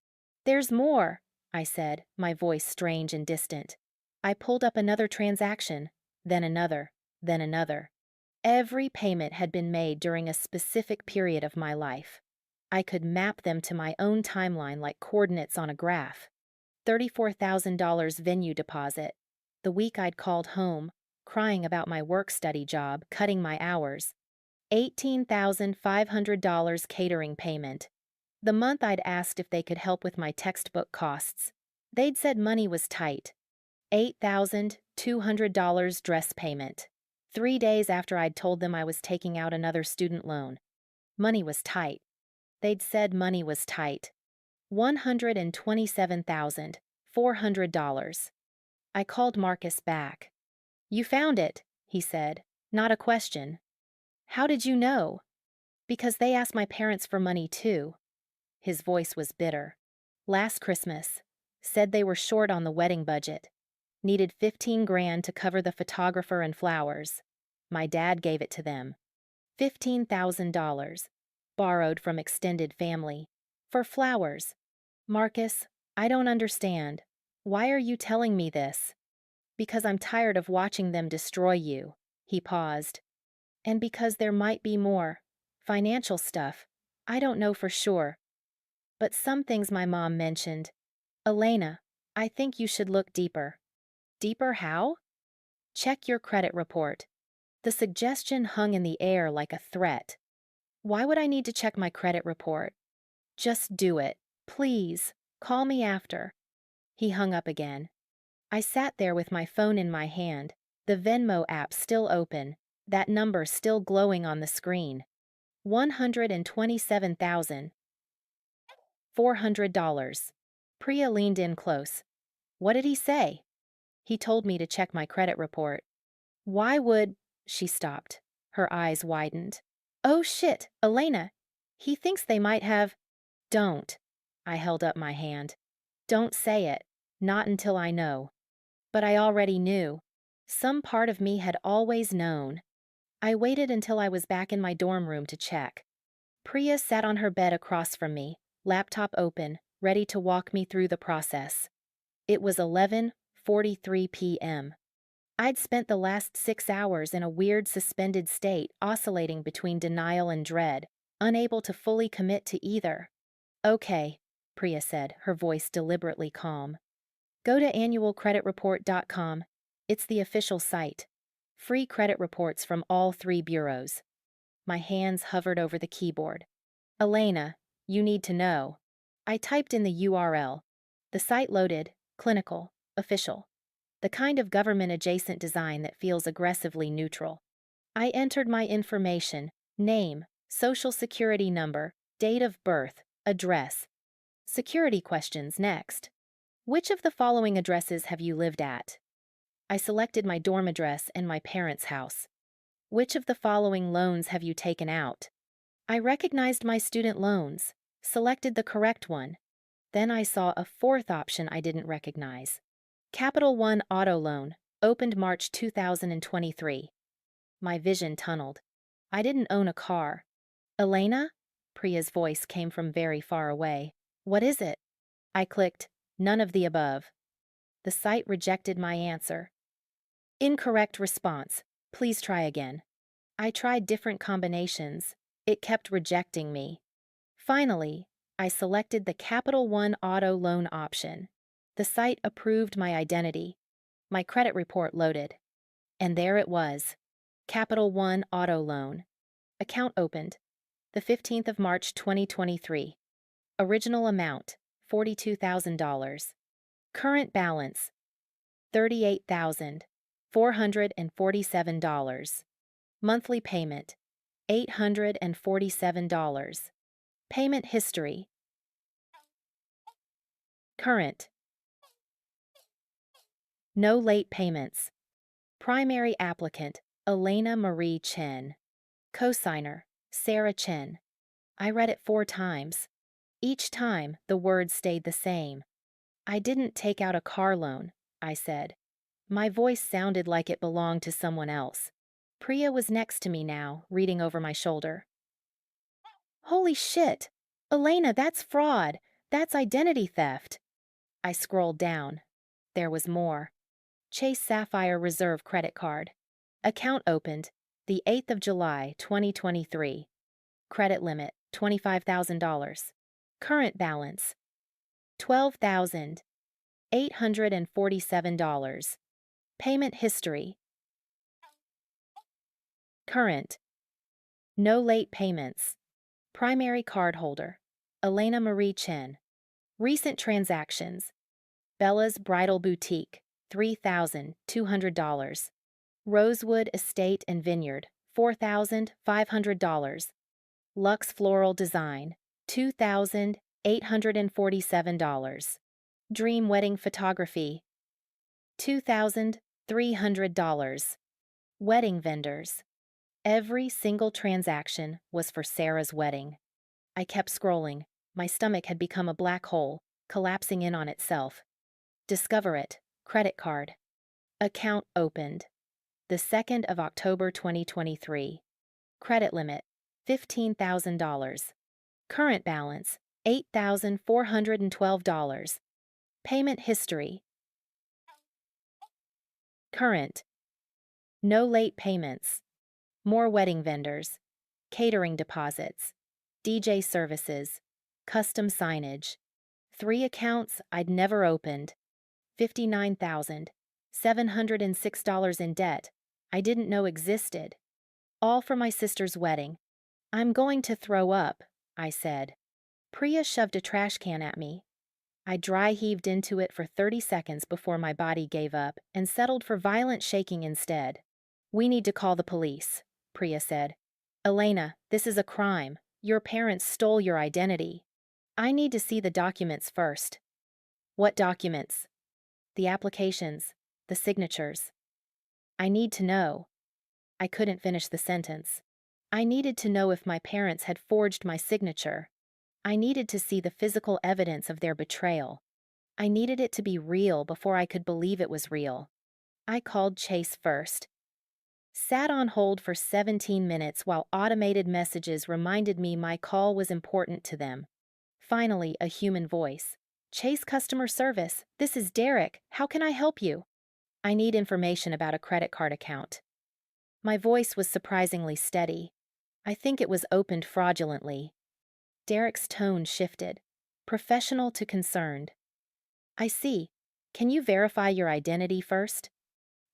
There's more, I said, my voice strange and distant. I pulled up another transaction, then another, then another. Every payment had been made during a specific period of my life. I could map them to my own timeline like coordinates on a graph. $34,000 venue deposit. The week I'd called home, crying about my work-study job, cutting my hours. $18,500 catering payment. The month I'd asked if they could help with my textbook costs. They'd said money was tight. $8,200 dress payment. 3 days after I'd told them I was taking out another student loan. Money was tight. They'd said money was tight. $127,400. I called Marcus back. You found it, he said. Not a question. How did you know? Because they asked my parents for money too. His voice was bitter. Last Christmas. Said they were short on the wedding budget. Needed 15 grand to cover the photographer and flowers. My dad gave it to them. $15,000. Borrowed from extended family. For flowers. Marcus, I don't understand. Why are you telling me this? Because I'm tired of watching them destroy you. He paused. And because there might be more. Financial stuff. I don't know for sure. But some things my mom mentioned. Elena, I think you should look deeper. Deeper how? Check your credit report. The suggestion hung in the air like a threat. Why would I need to check my credit report? Just do it. Please. Call me after. He hung up again. I sat there with my phone in my hand, the Venmo app still open, that number still glowing on the screen. $127,400. Priya leaned in close. What did he say? He told me to check my credit report. Why would... She stopped. Her eyes widened. Oh shit, Elena. He thinks they might have... Don't. I held up my hand. Don't say it. Not until I know. But I already knew. Some part of me had always known. I waited until I was back in my dorm room to check. Priya sat on her bed across from me, laptop open, ready to walk me through the process. It was 11:43 p.m. I'd spent the last 6 hours in a weird suspended state, oscillating between denial and dread, unable to fully commit to either. Okay, Priya said, her voice deliberately calm. Go to annualcreditreport.com. It's the official site. Free credit reports from all 3 bureaus. My hands hovered over the keyboard. Elena, you need to know. I typed in the URL. The site loaded, clinical, official. The kind of government-adjacent design that feels aggressively neutral. I entered my information, name, social security number, date of birth, address. Security questions next. Which of the following addresses have you lived at? I selected my dorm address and my parents' house. Which of the following loans have you taken out? I recognized my student loans, selected the correct one. Then I saw a 4th option I didn't recognize. Capital One Auto Loan, opened March 2023. My vision tunneled. I didn't own a car. Elena? Priya's voice came from very far away. What is it? I clicked, none of the above. The site rejected my answer. Incorrect response. Please try again. I tried different combinations. It kept rejecting me. Finally, I selected the Capital One Auto Loan option. The site approved my identity. My credit report loaded. And there it was. Capital One Auto Loan. Account opened. The 15th of March 2023. Original amount, $42,000. Current balance, $38,447. Monthly payment, $847. Payment history. Current. No late payments. Primary applicant, Elena Marie Chen. Cosigner, Sarah Chen. I read it 4 times. Each time, the words stayed the same. I didn't take out a car loan, I said. My voice sounded like it belonged to someone else. Priya was next to me now, reading over my shoulder. Holy shit! Elena, that's fraud! That's identity theft! I scrolled down. There was more. Chase Sapphire Reserve credit card. Account opened, the 8th of July, 2023. Credit limit, $25,000. Current balance, $12,847. Payment history. Current. No late payments. Primary cardholder, Elena Marie Chen. Recent transactions. Bella's Bridal Boutique, $3,200. Rosewood Estate and Vineyard, $4,500. Luxe Floral Design, $2,847. Dream Wedding Photography, $2,300. Wedding vendors. Every single transaction was for Sarah's wedding. I kept scrolling. My stomach had become a black hole, collapsing in on itself. Discover it. Credit card. Account opened. The 2nd of October 2023. Credit limit, $15,000. Current balance, $8,412. Payment history. Current. No late payments. More wedding vendors. Catering deposits. DJ services. Custom signage. 3 accounts I'd never opened. $59,706 in debt I didn't know existed. All for my sister's wedding. I'm going to throw up, I said. Priya shoved a trash can at me. I dry heaved into it for 30 seconds before my body gave up and settled for violent shaking instead. We need to call the police, Priya said. Elena, this is a crime. Your parents stole your identity. I need to see the documents first. What documents? The applications, the signatures. I need to know. I couldn't finish the sentence. I needed to know if my parents had forged my signature. I needed to see the physical evidence of their betrayal. I needed it to be real before I could believe it was real. I called Chase first. Sat on hold for 17 minutes while automated messages reminded me my call was important to them. Finally, a human voice. Chase customer service, this is Derek. How can I help you? I need information about a credit card account. My voice was surprisingly steady. I think it was opened fraudulently. Derek's tone shifted. Professional to concerned. I see. Can you verify your identity first?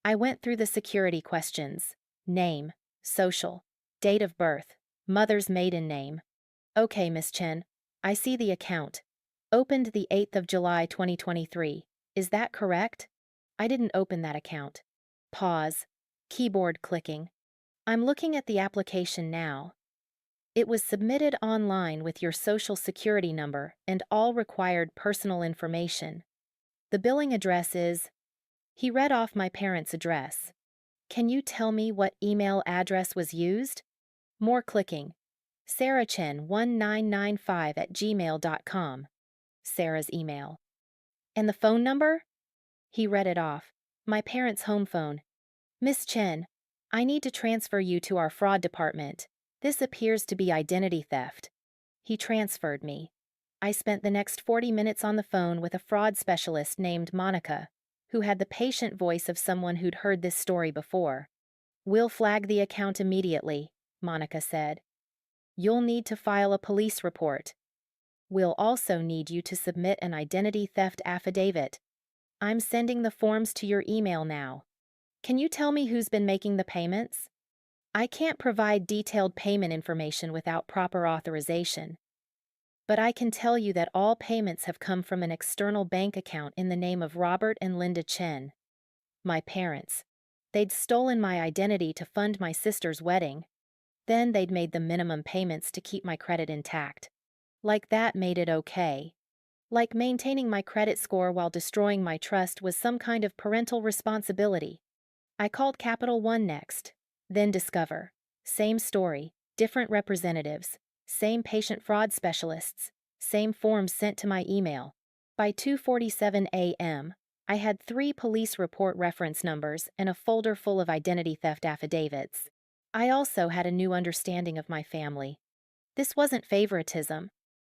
I went through the security questions. Name, social, date of birth, mother's maiden name. Okay, Miss Chen. I see the account. Opened the 8th of July 2023. Is that correct? I didn't open that account. Pause. Keyboard clicking. I'm looking at the application now. It was submitted online with your social security number and all required personal information. The billing address is... He read off my parents' address. Can you tell me what email address was used? More clicking. sarahchen1995@gmail.com. Sarah's email. And the phone number? He read it off. My parents' home phone. Miss Chen, I need to transfer you to our fraud department. This appears to be identity theft. He transferred me. I spent the next 40 minutes on the phone with a fraud specialist named Monica, who had the patient voice of someone who'd heard this story before. We'll flag the account immediately, Monica said. You'll need to file a police report. We'll also need you to submit an identity theft affidavit. I'm sending the forms to your email now. Can you tell me who's been making the payments? I can't provide detailed payment information without proper authorization. But I can tell you that all payments have come from an external bank account in the name of Robert and Linda Chen. My parents. They'd stolen my identity to fund my sister's wedding. Then they'd made the minimum payments to keep my credit intact. Like that made it okay. Like maintaining my credit score while destroying my trust was some kind of parental responsibility. I called Capital One next. Then Discover. Same story, different representatives. Same patient fraud specialists, same forms sent to my email. By 2:47 a.m., I had 3 police report reference numbers and a folder full of identity theft affidavits. I also had a new understanding of my family. This wasn't favoritism.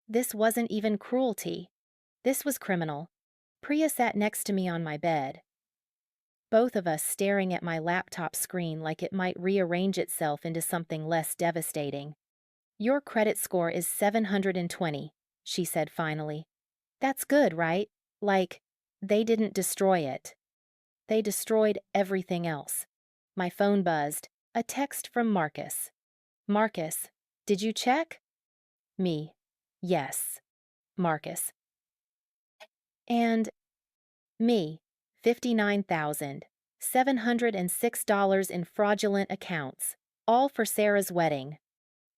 This wasn't even cruelty. This was criminal. Priya sat next to me on my bed. Both of us staring at my laptop screen like it might rearrange itself into something less devastating. Your credit score is 720, she said finally. That's good, right? Like, they didn't destroy it. They destroyed everything else. My phone buzzed. A text from Marcus. Marcus, did you check? Me. Yes. Marcus. And me. $59,706 in fraudulent accounts, all for Sarah's wedding.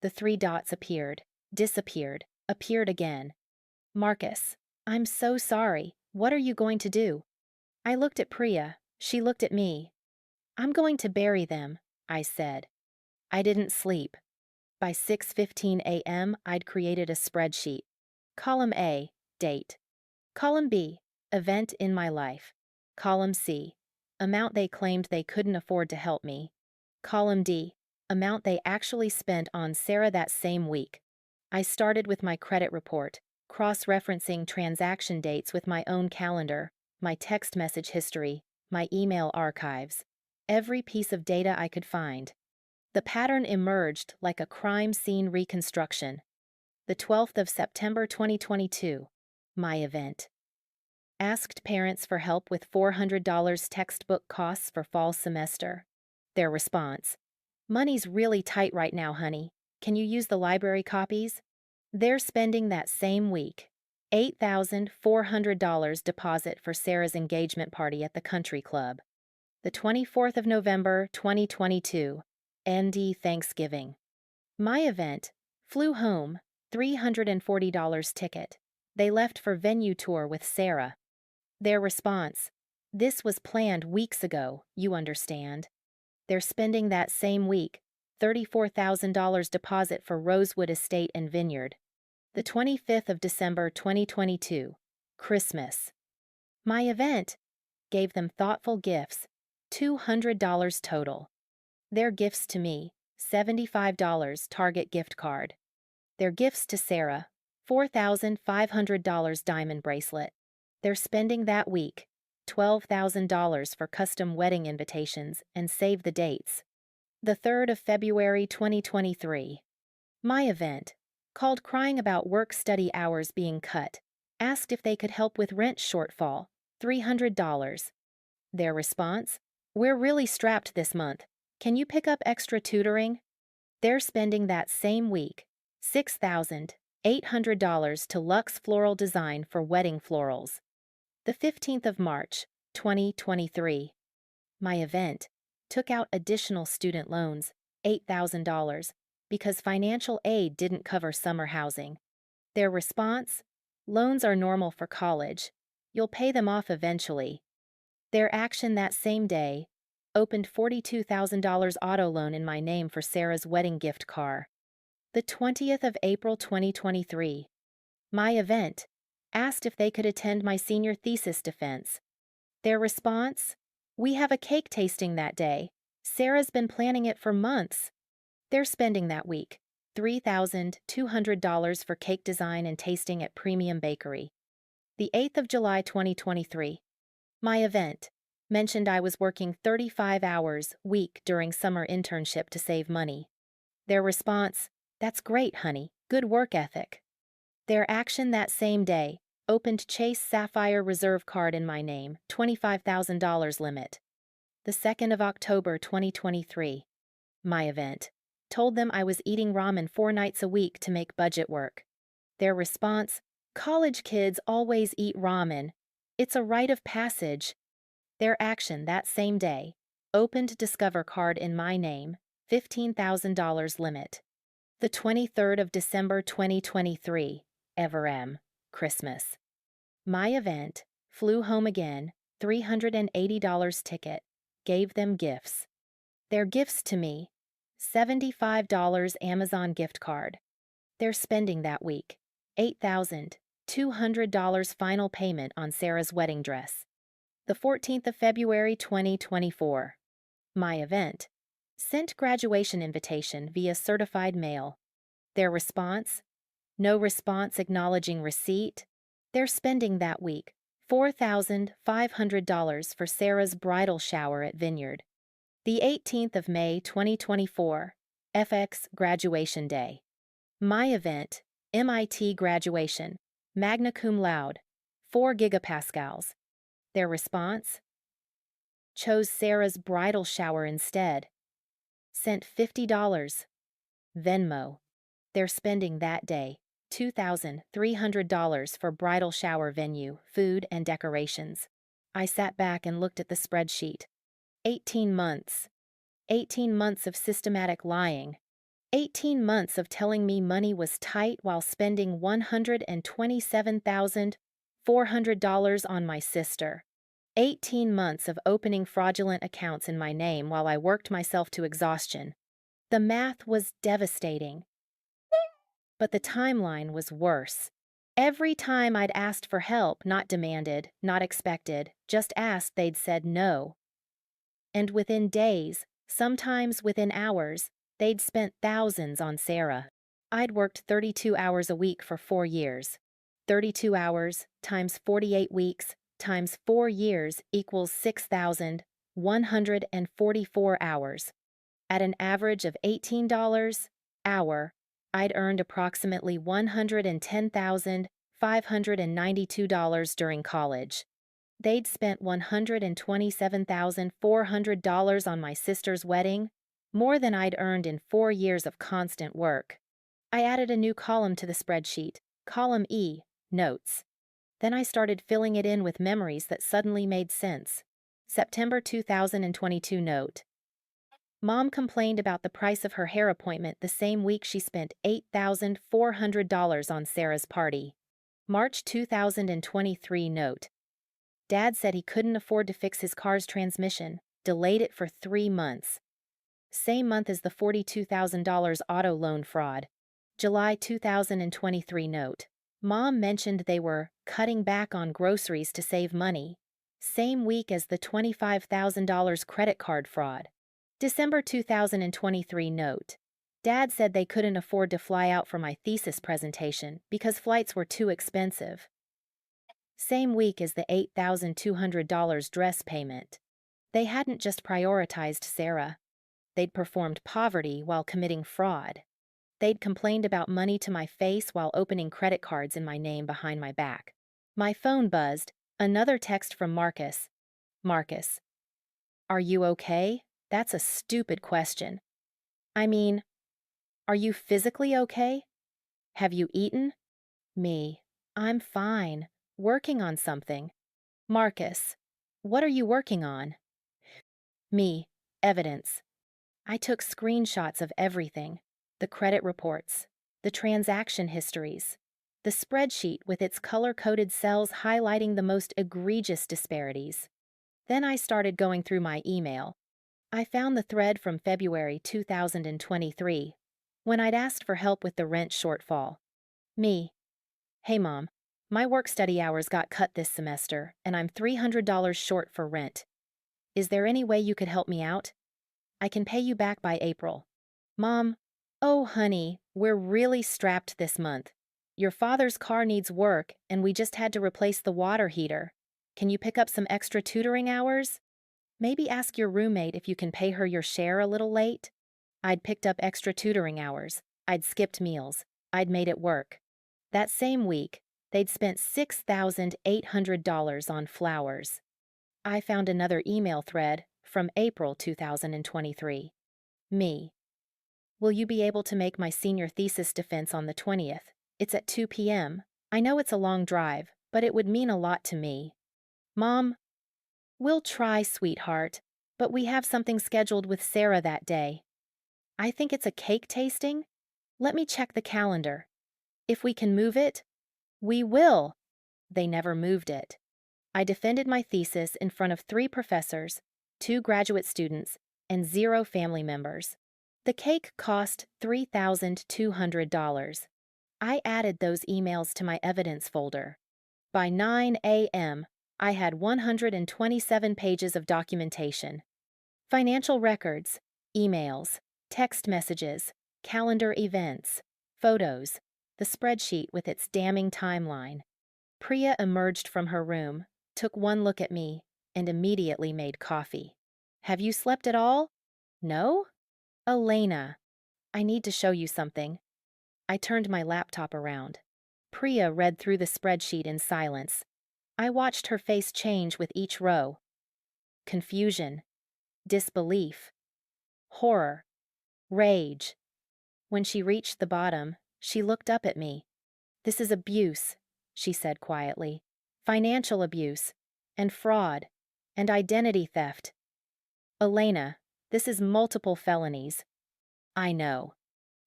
The 3 dots appeared, disappeared, appeared again. Marcus, I'm so sorry. What are you going to do? I looked at Priya. She looked at me. I'm going to bury them, I said. I didn't sleep. By 6:15 a.m., I'd created a spreadsheet. Column A, date. Column B, event in my life. Column C, amount they claimed they couldn't afford to help me. Column D, amount they actually spent on Sarah that same week. I started with my credit report, cross-referencing transaction dates with my own calendar, my text message history, my email archives. Every piece of data I could find. The pattern emerged like a crime scene reconstruction. The 12th of September 2022, my event. Asked parents for help with $400 textbook costs for fall semester. Their response: money's really tight right now, honey. Can you use the library copies? They're spending that same week. $8,400 deposit for Sarah's engagement party at the country club. The 24th of November, 2022. ND Thanksgiving. My event, flew home, $340 ticket. They left for venue tour with Sarah. Their response, this was planned weeks ago, you understand. They're spending that same week, $34,000 deposit for Rosewood Estate and Vineyard. The 25th of December 2022, Christmas. My event gave them thoughtful gifts, $200 total. Their gifts to me, $75 Target gift card. Their gifts to Sarah, $4,500 diamond bracelet. They're spending that week, $12,000 for custom wedding invitations and save the dates. The 3rd of February 2023. My event, called crying about work-study hours being cut, asked if they could help with rent shortfall, $300. Their response, we're really strapped this month. Can you pick up extra tutoring? They're spending that same week, $6,800 to Luxe Floral Design for wedding florals. The 15th of March, 2023. My event took out additional student loans, $8,000, because financial aid didn't cover summer housing. Their response, loans are normal for college. You'll pay them off eventually. Their action that same day, opened $42,000 auto loan in my name for Sarah's wedding gift car. The 20th of April 2023. My event, asked if they could attend my senior thesis defense. Their response, we have a cake tasting that day. Sarah's been planning it for months. They're spending that week, $3,200 for cake design and tasting at Premium Bakery. The 8th of July 2023. My event, mentioned I was working 35 hours a week during summer internship to save money. Their response, that's great, honey, good work ethic. Their action that same day, opened Chase Sapphire Reserve card in my name, $25,000 limit. The 2nd of October 2023. My event, told them I was eating ramen 4 nights a week to make budget work. Their response, college kids always eat ramen. It's a rite of passage. Their action that same day, opened Discover card in my name, $15,000 limit. The 23rd of December 2023, Ever Christmas. My event, flew home again, $380 ticket, gave them gifts. Their gifts to me, $75 Amazon gift card. They're spending that week, $8,200 final payment on Sarah's wedding dress. The 14th of February 2024. My event, sent graduation invitation via certified mail. Their response, no response acknowledging receipt. They're spending that week, $4,500 for Sarah's bridal shower at Vineyard. The 18th of May 2024, FX Graduation Day. My event, MIT graduation, magna cum laude, 4 gigapascals. Their response, chose Sarah's bridal shower instead. Sent $50. Venmo. They're spending that day, $2,300 for bridal shower venue, food, and decorations. I sat back and looked at the spreadsheet. 18 months. 18 months of systematic lying. 18 months of telling me money was tight while spending $127,400 on my sister. 18 months of opening fraudulent accounts in my name while I worked myself to exhaustion. The math was devastating. But the timeline was worse. Every time I'd asked for help, not demanded, not expected, just asked, they'd said no. And within days, sometimes within hours, they'd spent thousands on Sarah. I'd worked 32 hours a week for 4 years. 32 hours times 48 weeks times 4 years equals 6,144 hours. At an average of $18 hour, I'd earned approximately $110,592 during college. They'd spent $127,400 on my sister's wedding, more than I'd earned in 4 years of constant work. I added a new column to the spreadsheet, column E, notes. Then I started filling it in with memories that suddenly made sense. September 2022 note. Mom complained about the price of her hair appointment the same week she spent $8,400 on Sarah's party. March 2023 note. Dad said he couldn't afford to fix his car's transmission, delayed it for 3 months. Same month as the $42,000 auto loan fraud. July 2023 note. Mom mentioned they were cutting back on groceries to save money. Same week as the $25,000 credit card fraud. December 2023 note. Dad said they couldn't afford to fly out for my thesis presentation because flights were too expensive. Same week as the $8,200 dress payment. They hadn't just prioritized Sarah. They'd performed poverty while committing fraud. They'd complained about money to my face while opening credit cards in my name behind my back. My phone buzzed. Another text from Marcus. Marcus. Are you okay? That's a stupid question. I mean, are you physically okay? Have you eaten? Me. I'm fine. Working on something. Marcus. What are you working on? Me. Evidence. I took screenshots of everything. The credit reports. The transaction histories. The spreadsheet with its color-coded cells highlighting the most egregious disparities. Then I started going through my email. I found the thread from February 2023, when I'd asked for help with the rent shortfall. Me. Hey Mom, my work-study hours got cut this semester, and I'm $300 short for rent. Is there any way you could help me out? I can pay you back by April. Mom, oh honey, we're really strapped this month. Your father's car needs work, and we just had to replace the water heater. Can you pick up some extra tutoring hours? Maybe ask your roommate if you can pay her your share a little late. I'd picked up extra tutoring hours. I'd skipped meals. I'd made it work. That same week, they'd spent $6,800 on flowers. I found another email thread from April 2023. Me. Will you be able to make my senior thesis defense on the 20th? It's at 2 p.m. I know it's a long drive, but it would mean a lot to me. Mom, we'll try, sweetheart, but we have something scheduled with Sarah that day. I think it's a cake tasting. Let me check the calendar. If we can move it, we will. They never moved it. I defended my thesis in front of 3 professors, 2 graduate students, and 0 family members. The cake cost $3,200. I added those emails to my evidence folder. By 9 a.m., I had 127 pages of documentation. Financial records, emails, text messages, calendar events, photos, the spreadsheet with its damning timeline. Priya emerged from her room, took one look at me, and immediately made coffee. Have you slept at all? No? Elena, I need to show you something. I turned my laptop around. Priya read through the spreadsheet in silence. I watched her face change with each row. Confusion, disbelief, horror, rage. When she reached the bottom, she looked up at me. This is abuse, she said quietly. Financial abuse, and fraud, and identity theft. Elena, this is multiple felonies. I know.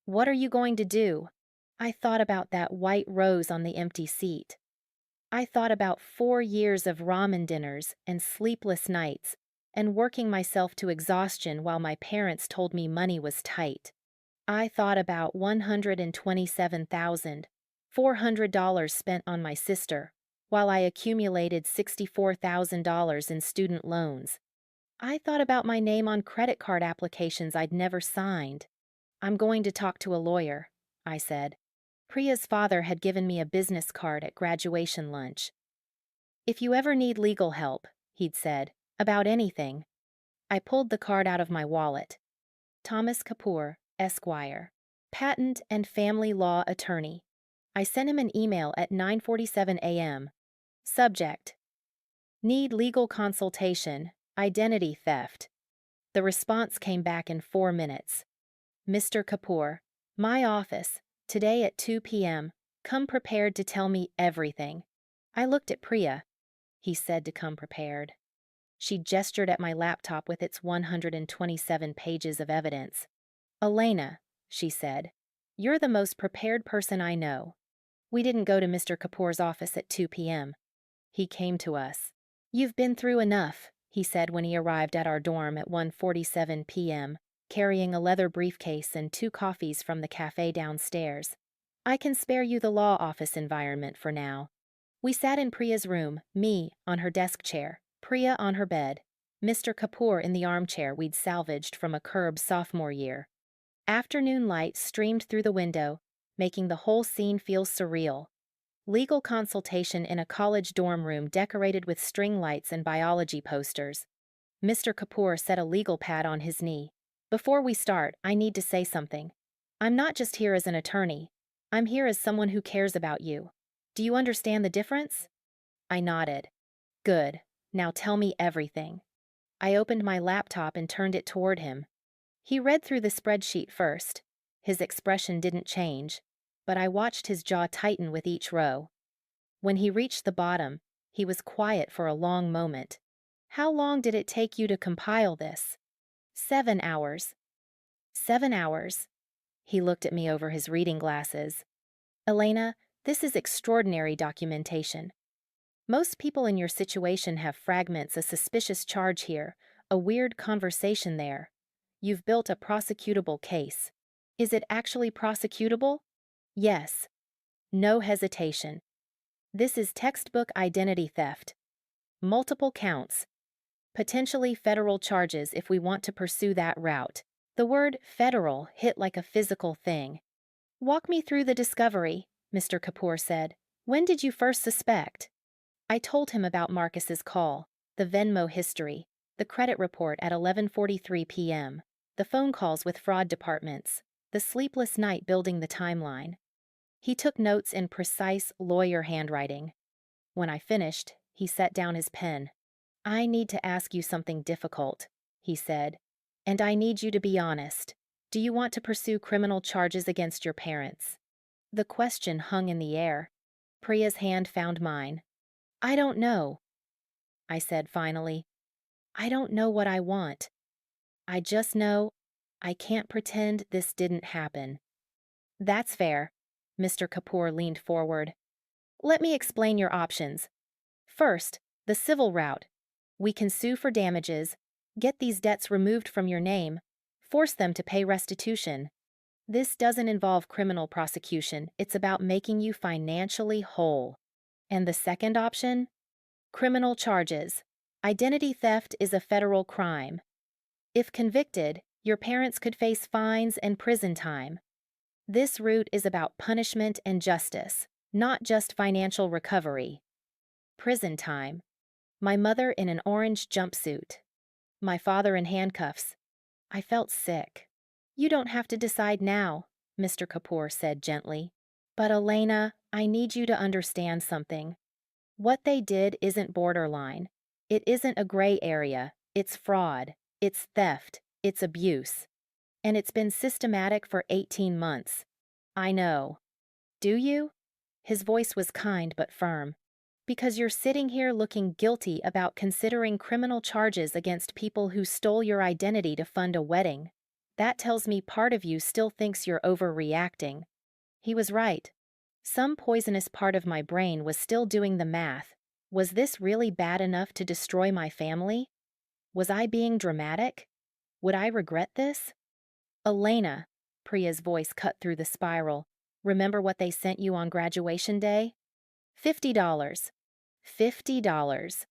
What are you going to do? I thought about that white rose on the empty seat. I thought about 4 years of ramen dinners and sleepless nights, and working myself to exhaustion while my parents told me money was tight. I thought about $127,400 spent on my sister, while I accumulated $64,000 in student loans. I thought about my name on credit card applications I'd never signed. I'm going to talk to a lawyer, I said. Priya's father had given me a business card at graduation lunch. If you ever need legal help, he'd said, about anything. I pulled the card out of my wallet. Thomas Kapoor, Esquire, Patent and Family Law Attorney. I sent him an email at 9:47 a.m. Subject: Need legal consultation, identity theft. The response came back in 4 minutes. Mr. Kapoor, my office, today at 2 p.m. Come prepared to tell me everything. I looked at Priya. He said to come prepared. She gestured at my laptop with its 127 pages of evidence. Elena, she said, you're the most prepared person I know. We didn't go to Mr. Kapoor's office at 2 p.m. He came to us. You've been through enough, he said when he arrived at our dorm at 1:47 p.m., carrying a leather briefcase and 2 coffees from the cafe downstairs. I can spare you the law office environment for now. We sat in Priya's room, me on her desk chair, Priya on her bed, Mr. Kapoor in the armchair we'd salvaged from a curb sophomore year. Afternoon light streamed through the window, making the whole scene feel surreal. Legal consultation in a college dorm room decorated with string lights and biology posters. Mr. Kapoor set a legal pad on his knee. Before we start, I need to say something. I'm not just here as an attorney. I'm here as someone who cares about you. Do you understand the difference? I nodded. Good. Now tell me everything. I opened my laptop and turned it toward him. He read through the spreadsheet first. His expression didn't change, but I watched his jaw tighten with each row. When he reached the bottom, he was quiet for a long moment. How long did it take you to compile this? 7 hours. 7 hours. He looked at me over his reading glasses. Elena, this is extraordinary documentation. Most people in your situation have fragments, a suspicious charge here, a weird conversation there. You've built a prosecutable case. Is it actually prosecutable? Yes. No hesitation. This is textbook identity theft. Multiple counts. Potentially federal charges if we want to pursue that route. The word federal hit like a physical thing. Walk me through the discovery, Mr. Kapoor said. When did you first suspect? I told him about Marcus's call, the Venmo history, the credit report at 11:43 p.m., the phone calls with fraud departments, the sleepless night building the timeline. He took notes in precise lawyer handwriting. When I finished, he set down his pen. I need to ask you something difficult, he said, and I need you to be honest. Do you want to pursue criminal charges against your parents? The question hung in the air. Priya's hand found mine. I don't know, I said finally. I don't know what I want. I just know I can't pretend this didn't happen. That's fair. Mr. Kapoor leaned forward. Let me explain your options. First, the civil route. We can sue for damages, get these debts removed from your name, force them to pay restitution. This doesn't involve criminal prosecution, it's about making you financially whole. And the second option? Criminal charges. Identity theft is a federal crime. If convicted, your parents could face fines and prison time. This route is about punishment and justice, not just financial recovery. Prison time. My mother in an orange jumpsuit. My father in handcuffs. I felt sick. You don't have to decide now, Mr. Kapoor said gently. But Elena, I need you to understand something. What they did isn't borderline. It isn't a gray area. It's fraud. It's theft. It's abuse. And it's been systematic for 18 months. I know. Do you? His voice was kind but firm. Because you're sitting here looking guilty about considering criminal charges against people who stole your identity to fund a wedding. That tells me part of you still thinks you're overreacting. He was right. Some poisonous part of my brain was still doing the math. Was this really bad enough to destroy my family? Was I being dramatic? Would I regret this? Elena, Priya's voice cut through the spiral. Remember what they sent you on graduation day? $50. $50.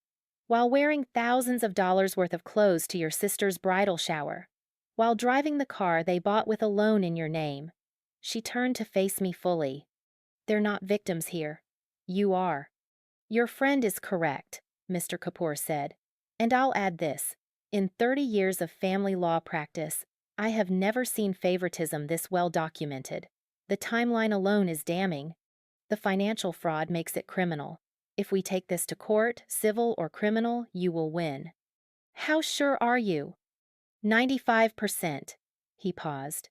While wearing thousands of dollars worth of clothes to your sister's bridal shower. While driving the car they bought with a loan in your name. She turned to face me fully. They're not victims here. You are. Your friend is correct, Mr. Kapoor said. And I'll add this. In 30 years of family law practice, I have never seen favoritism this well documented. The timeline alone is damning. The financial fraud makes it criminal. If we take this to court, civil or criminal, you will win. How sure are you? 95%. He paused.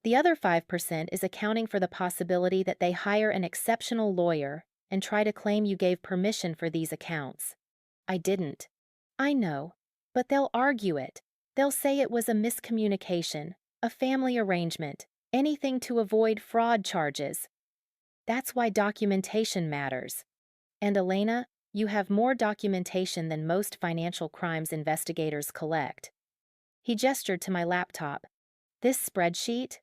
The other 5% is accounting for the possibility that they hire an exceptional lawyer and try to claim you gave permission for these accounts. I didn't. I know. But they'll argue it. They'll say it was a miscommunication, a family arrangement, anything to avoid fraud charges. That's why documentation matters. And Elena, you have more documentation than most financial crimes investigators collect. He gestured to my laptop. This spreadsheet?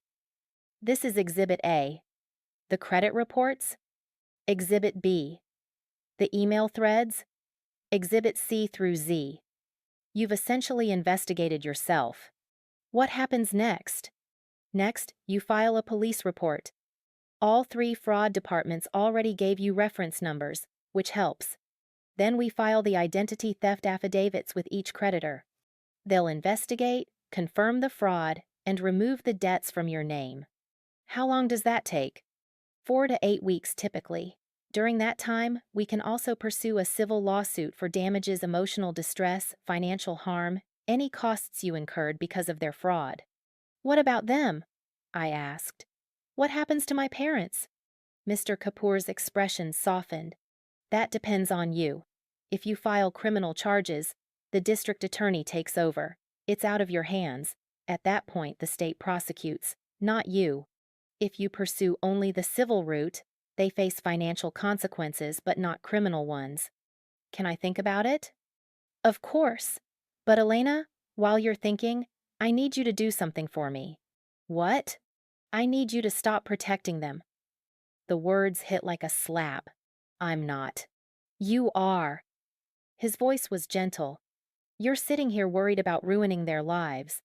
This is Exhibit A. The credit reports? Exhibit B. The email threads? Exhibit C through Z. You've essentially investigated yourself. What happens next? Next, you file a police report. All 3 fraud departments already gave you reference numbers, which helps. Then we file the identity theft affidavits with each creditor. They'll investigate, confirm the fraud, and remove the debts from your name. How long does that take? 4 to 8 weeks typically. During that time, we can also pursue a civil lawsuit for damages, emotional distress, financial harm, any costs you incurred because of their fraud. What about them? I asked. What happens to my parents? Mr. Kapoor's expression softened. That depends on you. If you file criminal charges, the district attorney takes over. It's out of your hands. At that point, the state prosecutes, not you. If you pursue only the civil route, they face financial consequences but not criminal ones. Can I think about it? Of course. But Elena, while you're thinking, I need you to do something for me. What? I need you to stop protecting them. The words hit like a slap. I'm not. You are. His voice was gentle. You're sitting here worried about ruining their lives.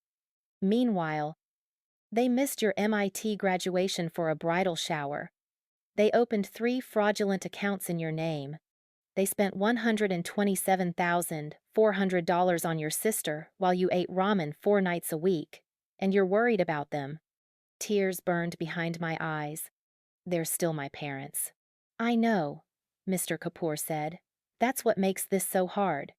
Meanwhile, they missed your MIT graduation for a bridal shower. They opened 3 fraudulent accounts in your name. They spent $127,400 on your sister while you ate ramen 4 nights a week, and you're worried about them. Tears burned behind my eyes. They're still my parents. I know, Mr. Kapoor said. That's what makes this so hard.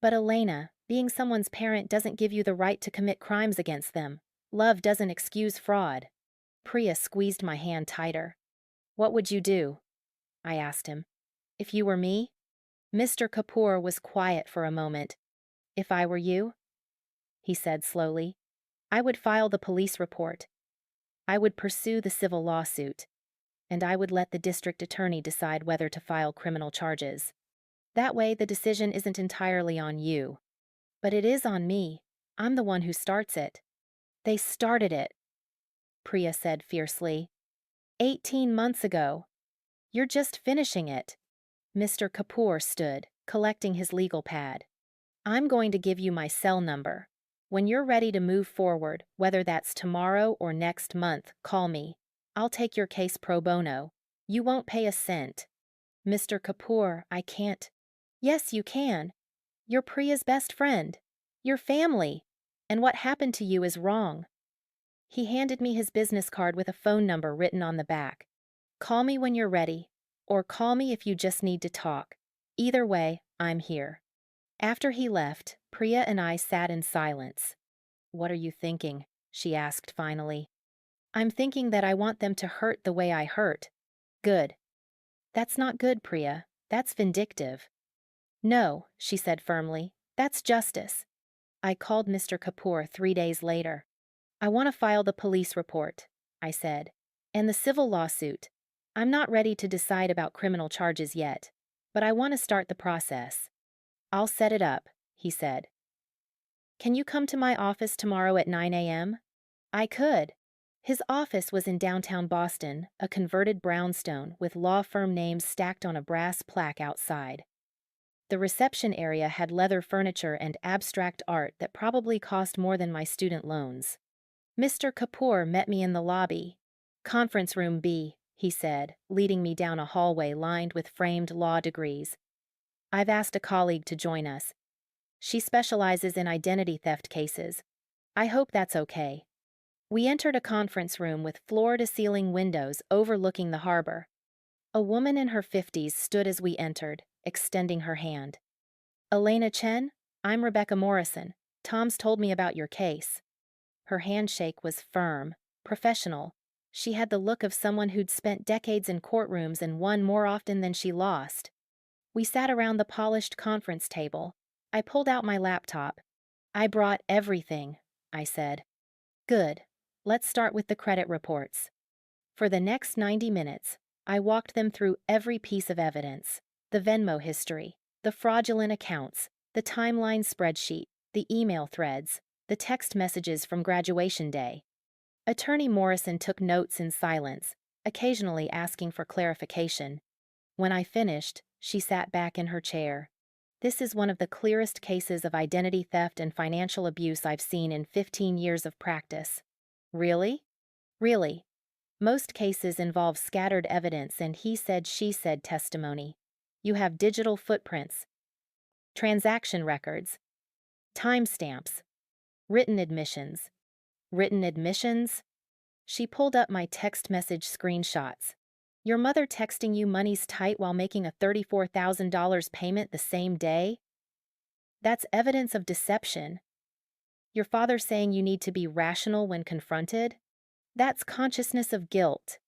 But Elena, being someone's parent doesn't give you the right to commit crimes against them. Love doesn't excuse fraud. Priya squeezed my hand tighter. What would you do? I asked him. If you were me? Mr. Kapoor was quiet for a moment. If I were you? He said slowly. I would file the police report. I would pursue the civil lawsuit. And I would let the district attorney decide whether to file criminal charges. That way, the decision isn't entirely on you. But it is on me. I'm the one who starts it. They started it, Priya said fiercely. 18 months ago. You're just finishing it. Mr. Kapoor stood, collecting his legal pad. I'm going to give you my cell number. When you're ready to move forward, whether that's tomorrow or next month, call me. I'll take your case pro bono. You won't pay a cent. Mr. Kapoor, I can't. Yes, you can. You're Priya's best friend. Your family. And what happened to you is wrong. He handed me his business card with a phone number written on the back. Call me when you're ready, or call me if you just need to talk. Either way, I'm here. After he left, Priya and I sat in silence. What are you thinking? She asked finally. I'm thinking that I want them to hurt the way I hurt. Good. That's not good, Priya. That's vindictive. No, she said firmly. That's justice. I called Mr. Kapoor 3 days later. I want to file the police report, I said, and the civil lawsuit. I'm not ready to decide about criminal charges yet, but I want to start the process. I'll set it up, he said. Can you come to my office tomorrow at 9 a.m.? I could. His office was in downtown Boston, a converted brownstone with law firm names stacked on a brass plaque outside. The reception area had leather furniture and abstract art that probably cost more than my student loans. Mr. Kapoor met me in the lobby. Conference room B, he said, leading me down a hallway lined with framed law degrees. I've asked a colleague to join us. She specializes in identity theft cases. I hope that's okay. We entered a conference room with floor-to-ceiling windows overlooking the harbor. A woman in her 50s stood as we entered, extending her hand. Elena Chen, I'm Rebecca Morrison. Tom's told me about your case. Her handshake was firm, professional. She had the look of someone who'd spent decades in courtrooms and won more often than she lost. We sat around the polished conference table. I pulled out my laptop. I brought everything, I said. Good. Let's start with the credit reports. For the next 90 minutes, I walked them through every piece of evidence: the Venmo history, the fraudulent accounts, the timeline spreadsheet, the email threads, the text messages from graduation day. Attorney Morrison took notes in silence, occasionally asking for clarification. When I finished, she sat back in her chair. This is one of the clearest cases of identity theft and financial abuse I've seen in 15 years of practice. Really? Really. Most cases involve scattered evidence and he said, she said testimony. You have digital footprints, transaction records, timestamps, written admissions. Written admissions? She pulled up my text message screenshots. Your mother texting you money's tight while making a $34,000 payment the same day? That's evidence of deception. Your father saying you need to be rational when confronted? That's consciousness of guilt.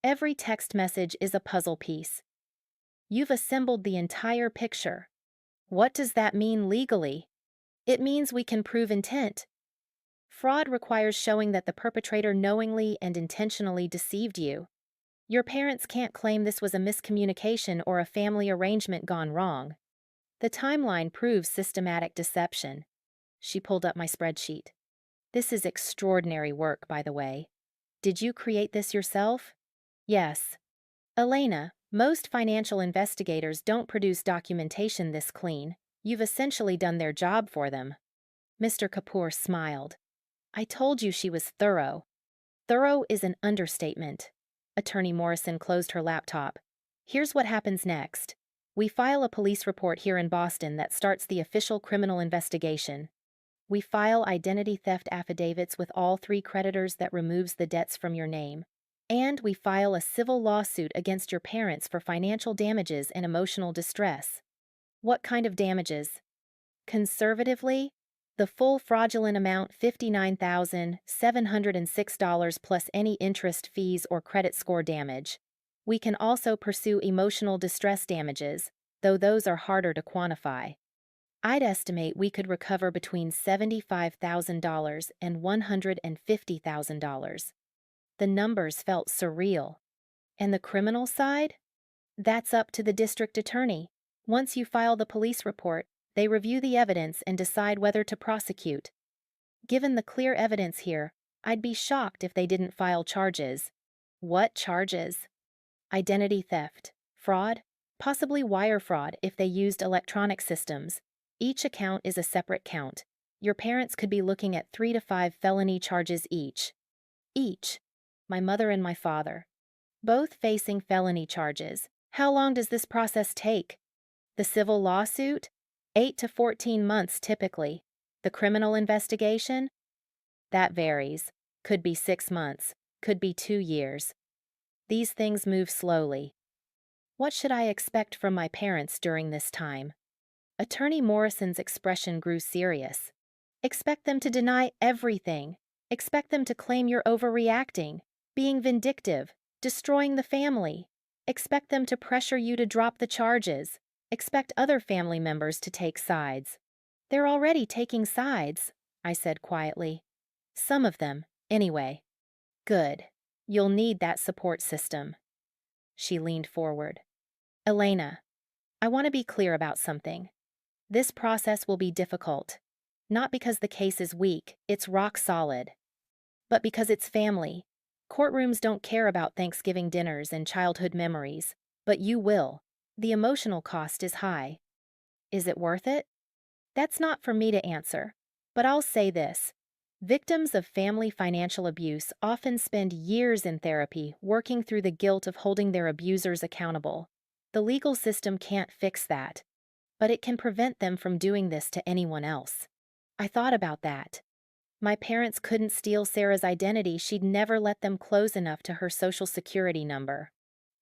Every text message is a puzzle piece. You've assembled the entire picture. What does that mean legally? It means we can prove intent. Fraud requires showing that the perpetrator knowingly and intentionally deceived you. Your parents can't claim this was a miscommunication or a family arrangement gone wrong. The timeline proves systematic deception. She pulled up my spreadsheet. This is extraordinary work, by the way. Did you create this yourself? Yes. Elena, most financial investigators don't produce documentation this clean. You've essentially done their job for them. Mr. Kapoor smiled. I told you she was thorough. Thorough is an understatement. Attorney Morrison closed her laptop. Here's what happens next. We file a police report here in Boston that starts the official criminal investigation. We file identity theft affidavits with all 3 creditors that removes the debts from your name. And we file a civil lawsuit against your parents for financial damages and emotional distress. What kind of damages? Conservatively, the full fraudulent amount $59,706 plus any interest, fees, or credit score damage. We can also pursue emotional distress damages, though those are harder to quantify. I'd estimate we could recover between $75,000 and $150,000. The numbers felt surreal. And the criminal side? That's up to the district attorney. Once you file the police report, they review the evidence and decide whether to prosecute. Given the clear evidence here, I'd be shocked if they didn't file charges. What charges? Identity theft, fraud, possibly wire fraud if they used electronic systems. Each account is a separate count. Your parents could be looking at 3 to 5 felony charges each. Each. My mother and my father. Both facing felony charges. How long does this process take? The civil lawsuit? 8 to 14 months typically. The criminal investigation? That varies. Could be 6 months. Could be 2 years. These things move slowly. What should I expect from my parents during this time? Attorney Morrison's expression grew serious. Expect them to deny everything. Expect them to claim you're overreacting, being vindictive, destroying the family. Expect them to pressure you to drop the charges. Expect other family members to take sides. They're already taking sides, I said quietly. Some of them, anyway. Good. You'll need that support system. She leaned forward. Elena, I want to be clear about something. This process will be difficult. Not because the case is weak, it's rock solid. But because it's family. Courtrooms don't care about Thanksgiving dinners and childhood memories, but you will. The emotional cost is high. Is it worth it? That's not for me to answer, but I'll say this. Victims of family financial abuse often spend years in therapy working through the guilt of holding their abusers accountable. The legal system can't fix that, but it can prevent them from doing this to anyone else. I thought about that. My parents couldn't steal Sarah's identity. She'd never let them close enough to her social security number.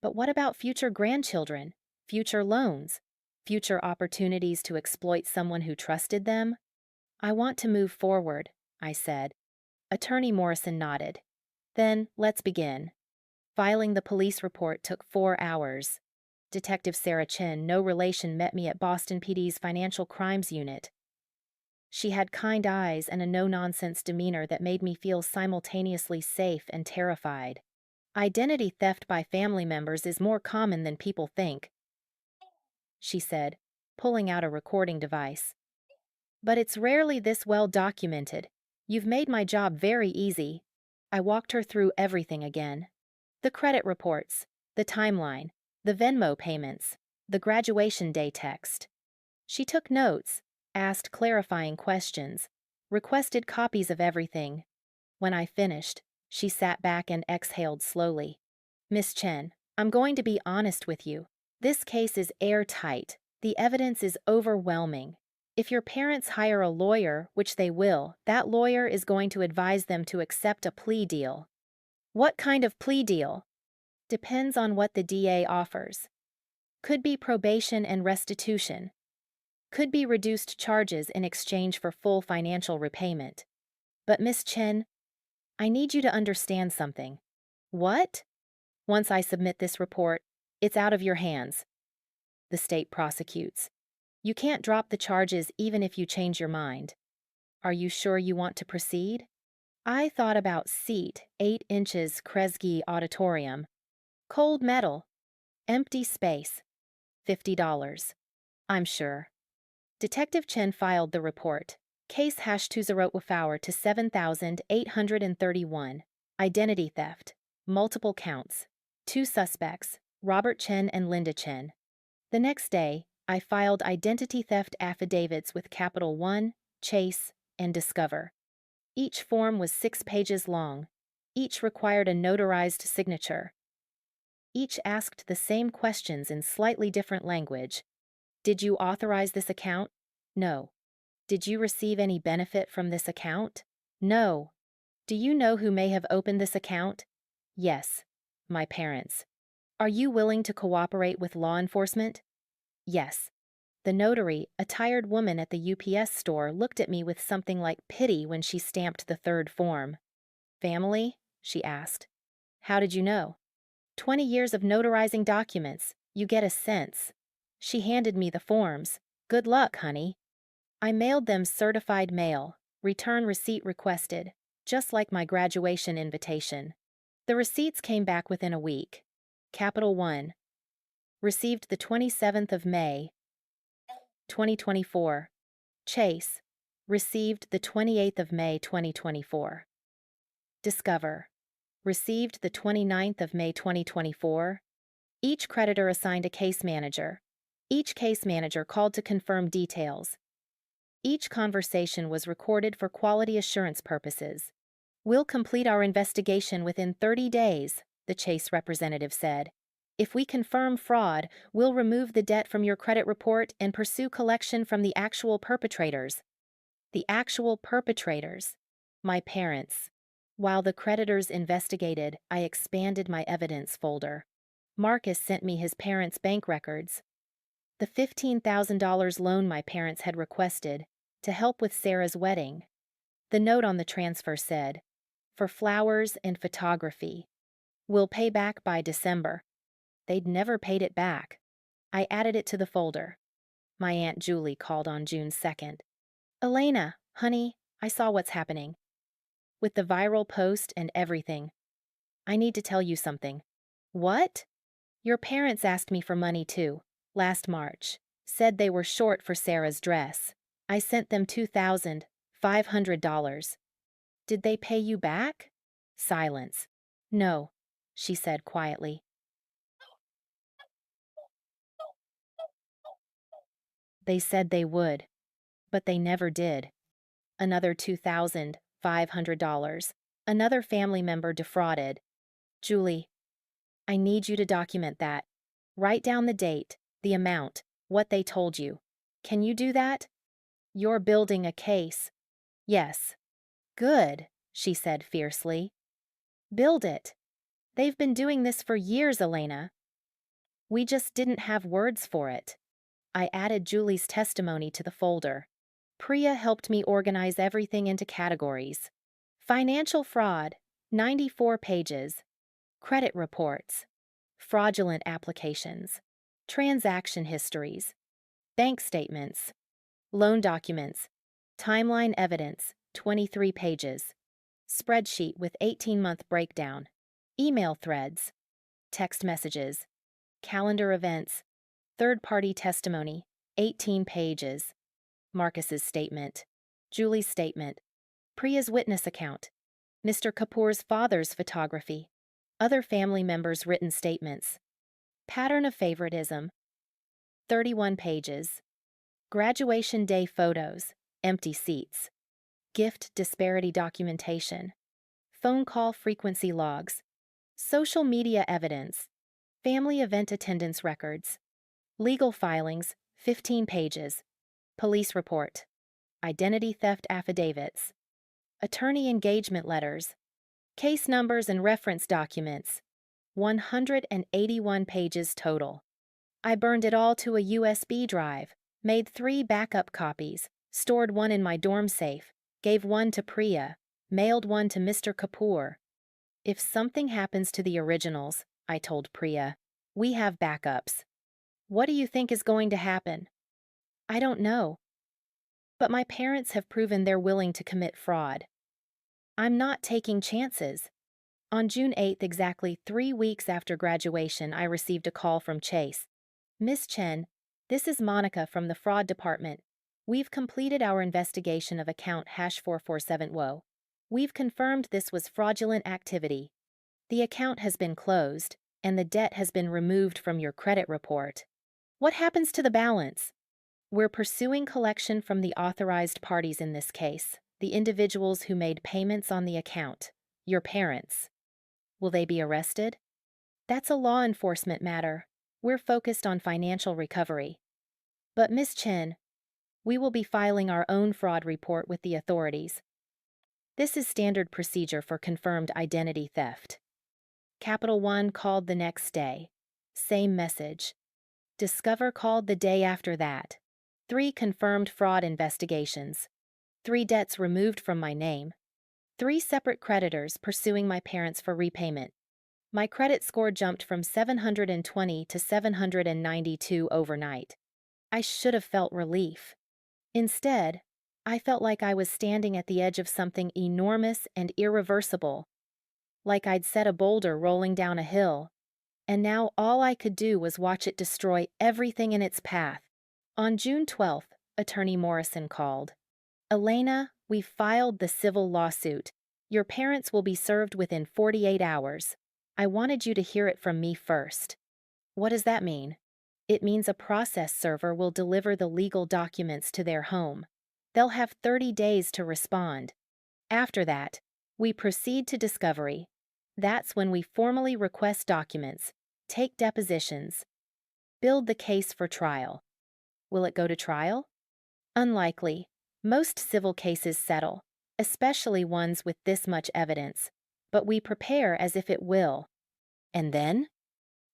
But what about future grandchildren? Future loans? Future opportunities to exploit someone who trusted them? I want to move forward, I said. Attorney Morrison nodded. Then, let's begin. Filing the police report took 4 hours. Detective Sarah Chin, no relation, met me at Boston PD's Financial Crimes Unit. She had kind eyes and a no-nonsense demeanor that made me feel simultaneously safe and terrified. Identity theft by family members is more common than people think, she said, pulling out a recording device. But it's rarely this well documented. You've made my job very easy. I walked her through everything again. The credit reports, the timeline, the Venmo payments, the graduation day text. She took notes, asked clarifying questions, requested copies of everything. When I finished, she sat back and exhaled slowly. Miss Chen, I'm going to be honest with you. This case is airtight. The evidence is overwhelming. If your parents hire a lawyer, which they will, that lawyer is going to advise them to accept a plea deal. What kind of plea deal? Depends on what the DA offers. Could be probation and restitution. Could be reduced charges in exchange for full financial repayment. But Miss Chen, I need you to understand something. What? Once I submit this report, it's out of your hands. The state prosecutes. You can't drop the charges even if you change your mind. Are you sure you want to proceed? I thought about seat, 8 inches Kresge Auditorium. Cold metal. Empty space. $50. I'm sure. Detective Chen filed the report. Case #2024 to 7831. Identity theft. Multiple counts. 2 suspects, Robert Chen and Linda Chen. The next day, I filed identity theft affidavits with Capital One, Chase, and Discover. Each form was 6 pages long. Each required a notarized signature. Each asked the same questions in slightly different language. Did you authorize this account? No. Did you receive any benefit from this account? No. Do you know who may have opened this account? Yes. My parents. Are you willing to cooperate with law enforcement? Yes. The notary, a tired woman at the UPS store, looked at me with something like pity when she stamped the third form. Family? She asked. How did you know? 20 years of notarizing documents. You get a sense. She handed me the forms. Good luck, honey. I mailed them certified mail, return receipt requested, just like my graduation invitation. The receipts came back within a week. Capital One. Received the 27th of May, 2024. Chase. Received the 28th of May, 2024. Discover. Received the 29th of May, 2024. Each creditor assigned a case manager. Each case manager called to confirm details. Each conversation was recorded for quality assurance purposes. We'll complete our investigation within 30 days, the Chase representative said. If we confirm fraud, we'll remove the debt from your credit report and pursue collection from the actual perpetrators. The actual perpetrators. My parents. While the creditors investigated, I expanded my evidence folder. Marcus sent me his parents' bank records. The $15,000 loan my parents had requested to help with Sarah's wedding. The note on the transfer said, for flowers and photography. We'll pay back by December. They'd never paid it back. I added it to the folder. My Aunt Julie called on June 2nd. Elena, honey, I saw what's happening. With the viral post and everything. I need to tell you something. What? Your parents asked me for money too. Last March, said they were short for Sarah's dress. I sent them $2,500. Did they pay you back? Silence. No, she said quietly. They said they would, but they never did. Another $2,500. Another family member defrauded. Julie, I need you to document that. Write down the date, the amount, what they told you. Can you do that? You're building a case. Yes. Good, she said fiercely. Build it. They've been doing this for years, Elena. We just didn't have words for it. I added Julie's testimony to the folder. Priya helped me organize everything into categories. Financial fraud, 94 pages. Credit reports. Fraudulent applications. Transaction histories. Bank statements. Loan documents. Timeline evidence, 23 pages. Spreadsheet with 18-month breakdown. Email threads. Text messages. Calendar events. Third-party testimony, 18 pages. Marcus's statement. Julie's statement. Priya's witness account. Mr. Kapoor's father's photography. Other family members' written statements. Pattern of favoritism. 31 pages. Graduation day photos. Empty seats. Gift disparity documentation. Phone call frequency logs. Social media evidence. Family event attendance records. Legal filings, 15 pages. Police report. Identity theft affidavits. Attorney engagement letters. Case numbers and reference documents. 181 pages total. I burned it all to a USB drive, made 3 backup copies, stored one in my dorm safe, gave one to Priya, mailed one to Mr. Kapoor. If something happens to the originals, I told Priya, we have backups. What do you think is going to happen? I don't know. But my parents have proven they're willing to commit fraud. I'm not taking chances. On June 8th, exactly 3 weeks after graduation, I received a call from Chase. Miss Chen, this is Monica from the fraud department. We've completed our investigation of account #447WO. We've confirmed this was fraudulent activity. The account has been closed, and the debt has been removed from your credit report. What happens to the balance? We're pursuing collection from the authorized parties in this case, the individuals who made payments on the account, your parents. Will they be arrested? That's a law enforcement matter. We're focused on financial recovery. But Miss Chen, we will be filing our own fraud report with the authorities. This is standard procedure for confirmed identity theft. Capital One called the next day. Same message. Discover called the day after that. 3 confirmed fraud investigations. 3 debts removed from my name. 3 separate creditors pursuing my parents for repayment. My credit score jumped from 720 to 792 overnight. I should have felt relief. Instead, I felt like I was standing at the edge of something enormous and irreversible, like I'd set a boulder rolling down a hill, and now all I could do was watch it destroy everything in its path. On June 12th, Attorney Morrison called. Elena, we filed the civil lawsuit. Your parents will be served within 48 hours. I wanted you to hear it from me first. What does that mean? It means a process server will deliver the legal documents to their home. They'll have 30 days to respond. After that, we proceed to discovery. That's when we formally request documents, take depositions, build the case for trial. Will it go to trial? Unlikely. Most civil cases settle, especially ones with this much evidence, but we prepare as if it will. And then?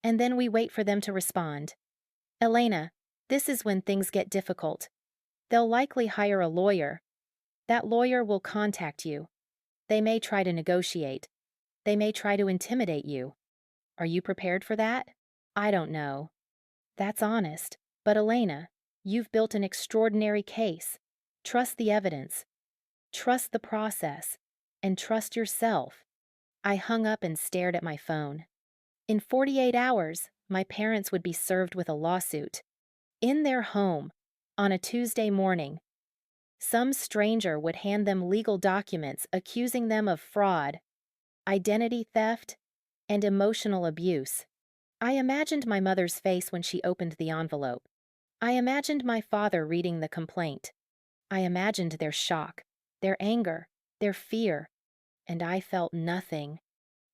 And then we wait for them to respond. Elena, this is when things get difficult. They'll likely hire a lawyer. That lawyer will contact you. They may try to negotiate. They may try to intimidate you. Are you prepared for that? I don't know. That's honest. But Elena, you've built an extraordinary case. Trust the evidence. Trust the process. And trust yourself. I hung up and stared at my phone. In 48 hours, my parents would be served with a lawsuit. In their home, on a Tuesday morning, some stranger would hand them legal documents accusing them of fraud, identity theft, and emotional abuse. I imagined my mother's face when she opened the envelope. I imagined my father reading the complaint. I imagined their shock, their anger, their fear, and I felt nothing.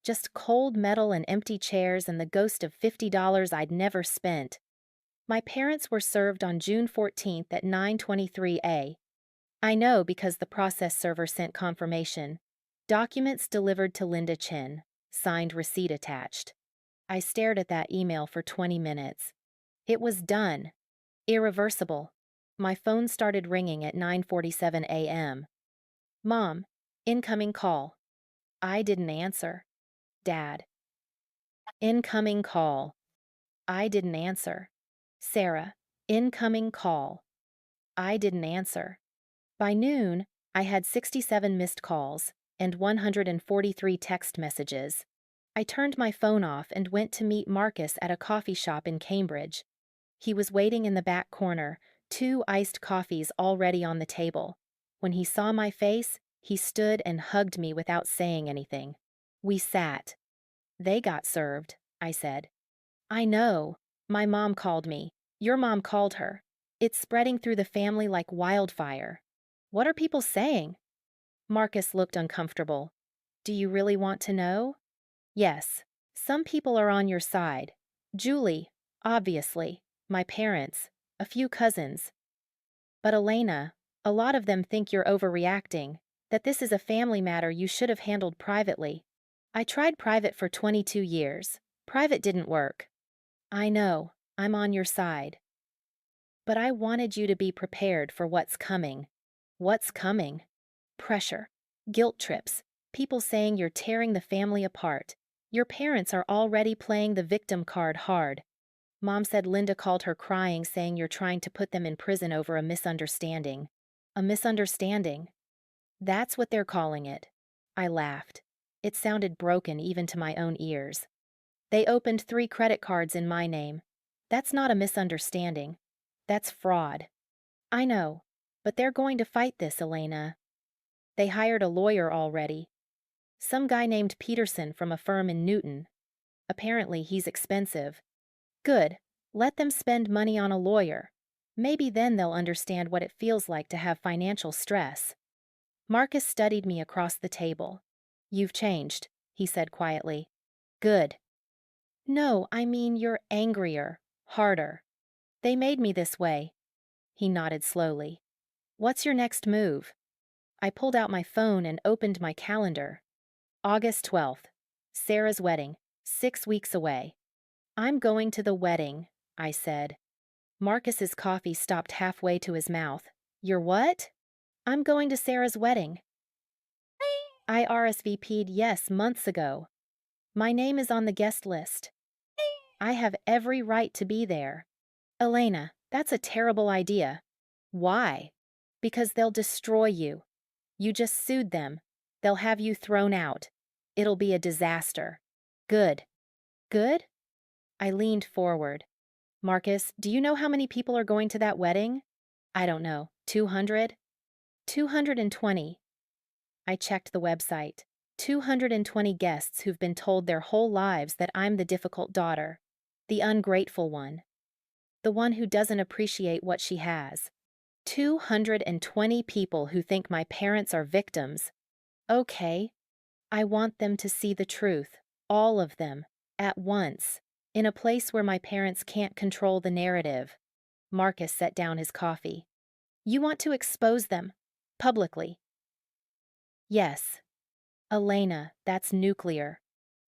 Just cold metal and empty chairs and the ghost of $50 I'd never spent. My parents were served on June 14th at 9:23 a.m. I know because the process server sent confirmation. Documents delivered to Linda Chin, signed receipt attached. I stared at that email for 20 minutes. It was done. Irreversible. My phone started ringing at 9:47 a.m. Mom, incoming call. I didn't answer. Dad. Incoming call. I didn't answer. Sarah. Incoming call. I didn't answer. By noon, I had 67 missed calls and 143 text messages. I turned my phone off and went to meet Marcus at a coffee shop in Cambridge. He was waiting in the back corner, 2 iced coffees already on the table. When he saw my face, he stood and hugged me without saying anything. We sat. They got served, I said. I know. My mom called me. Your mom called her. It's spreading through the family like wildfire. What are people saying? Marcus looked uncomfortable. Do you really want to know? Yes. Some people are on your side. Julie, obviously, my parents, a few cousins. But Elena, a lot of them think you're overreacting, that this is a family matter you should have handled privately. I tried private for 22 years. Private didn't work. I know, I'm on your side. But I wanted you to be prepared for what's coming. What's coming? Pressure, guilt trips, people saying you're tearing the family apart. Your parents are already playing the victim card hard. Mom said Linda called her crying, saying you're trying to put them in prison over a misunderstanding. A misunderstanding? That's what they're calling it. I laughed. It sounded broken even to my own ears. They opened 3 credit cards in my name. That's not a misunderstanding. That's fraud. I know, but they're going to fight this, Elena. They hired a lawyer already. Some guy named Peterson from a firm in Newton. Apparently he's expensive. Good. Let them spend money on a lawyer. Maybe then they'll understand what it feels like to have financial stress. Marcus studied me across the table. You've changed, he said quietly. Good. No, I mean you're angrier, harder. They made me this way. He nodded slowly. What's your next move? I pulled out my phone and opened my calendar. August 12th. Sarah's wedding, 6 weeks away. I'm going to the wedding, I said. Marcus's coffee stopped halfway to his mouth. You're what? I'm going to Sarah's wedding. I RSVP'd yes months ago. My name is on the guest list. I have every right to be there. Elena, that's a terrible idea. Why? Because they'll destroy you. You just sued them. They'll have you thrown out. It'll be a disaster. Good. Good? I leaned forward. Marcus, do you know how many people are going to that wedding? I don't know. 200? 220. I checked the website. 220 guests who've been told their whole lives that I'm the difficult daughter, the ungrateful one, the one who doesn't appreciate what she has. 220 people who think my parents are victims. Okay. I want them to see the truth, all of them, at once, in a place where my parents can't control the narrative. Marcus set down his coffee. You want to expose them, publicly? Yes. Elena, that's nuclear.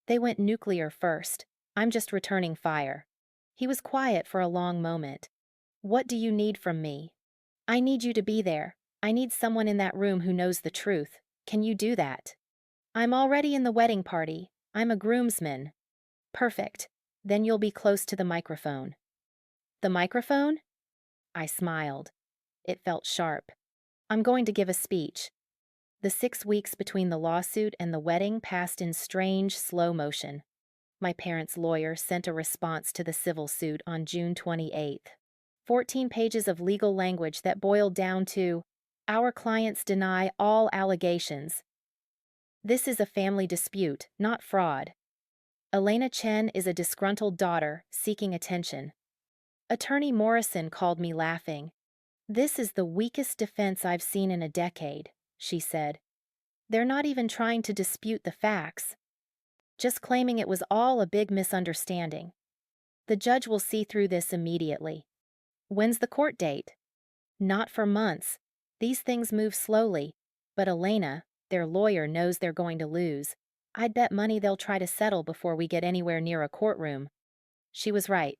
They went nuclear first. I'm just returning fire. He was quiet for a long moment. What do you need from me? I need you to be there. I need someone in that room who knows the truth. Can you do that? I'm already in the wedding party. I'm a groomsman. Perfect. Then you'll be close to the microphone. The microphone? I smiled. It felt sharp. I'm going to give a speech. The 6 weeks between the lawsuit and the wedding passed in strange, slow motion. My parents' lawyer sent a response to the civil suit on June 28th. 14 pages of legal language that boiled down to, our clients deny all allegations. This is a family dispute, not fraud. Elena Chen is a disgruntled daughter seeking attention. Attorney Morrison called me laughing. This is the weakest defense I've seen in a decade, she said. They're not even trying to dispute the facts, just claiming it was all a big misunderstanding. The judge will see through this immediately. When's the court date? Not for months. These things move slowly, but Elena, their lawyer, knows they're going to lose. I'd bet money they'll try to settle before we get anywhere near a courtroom. She was right.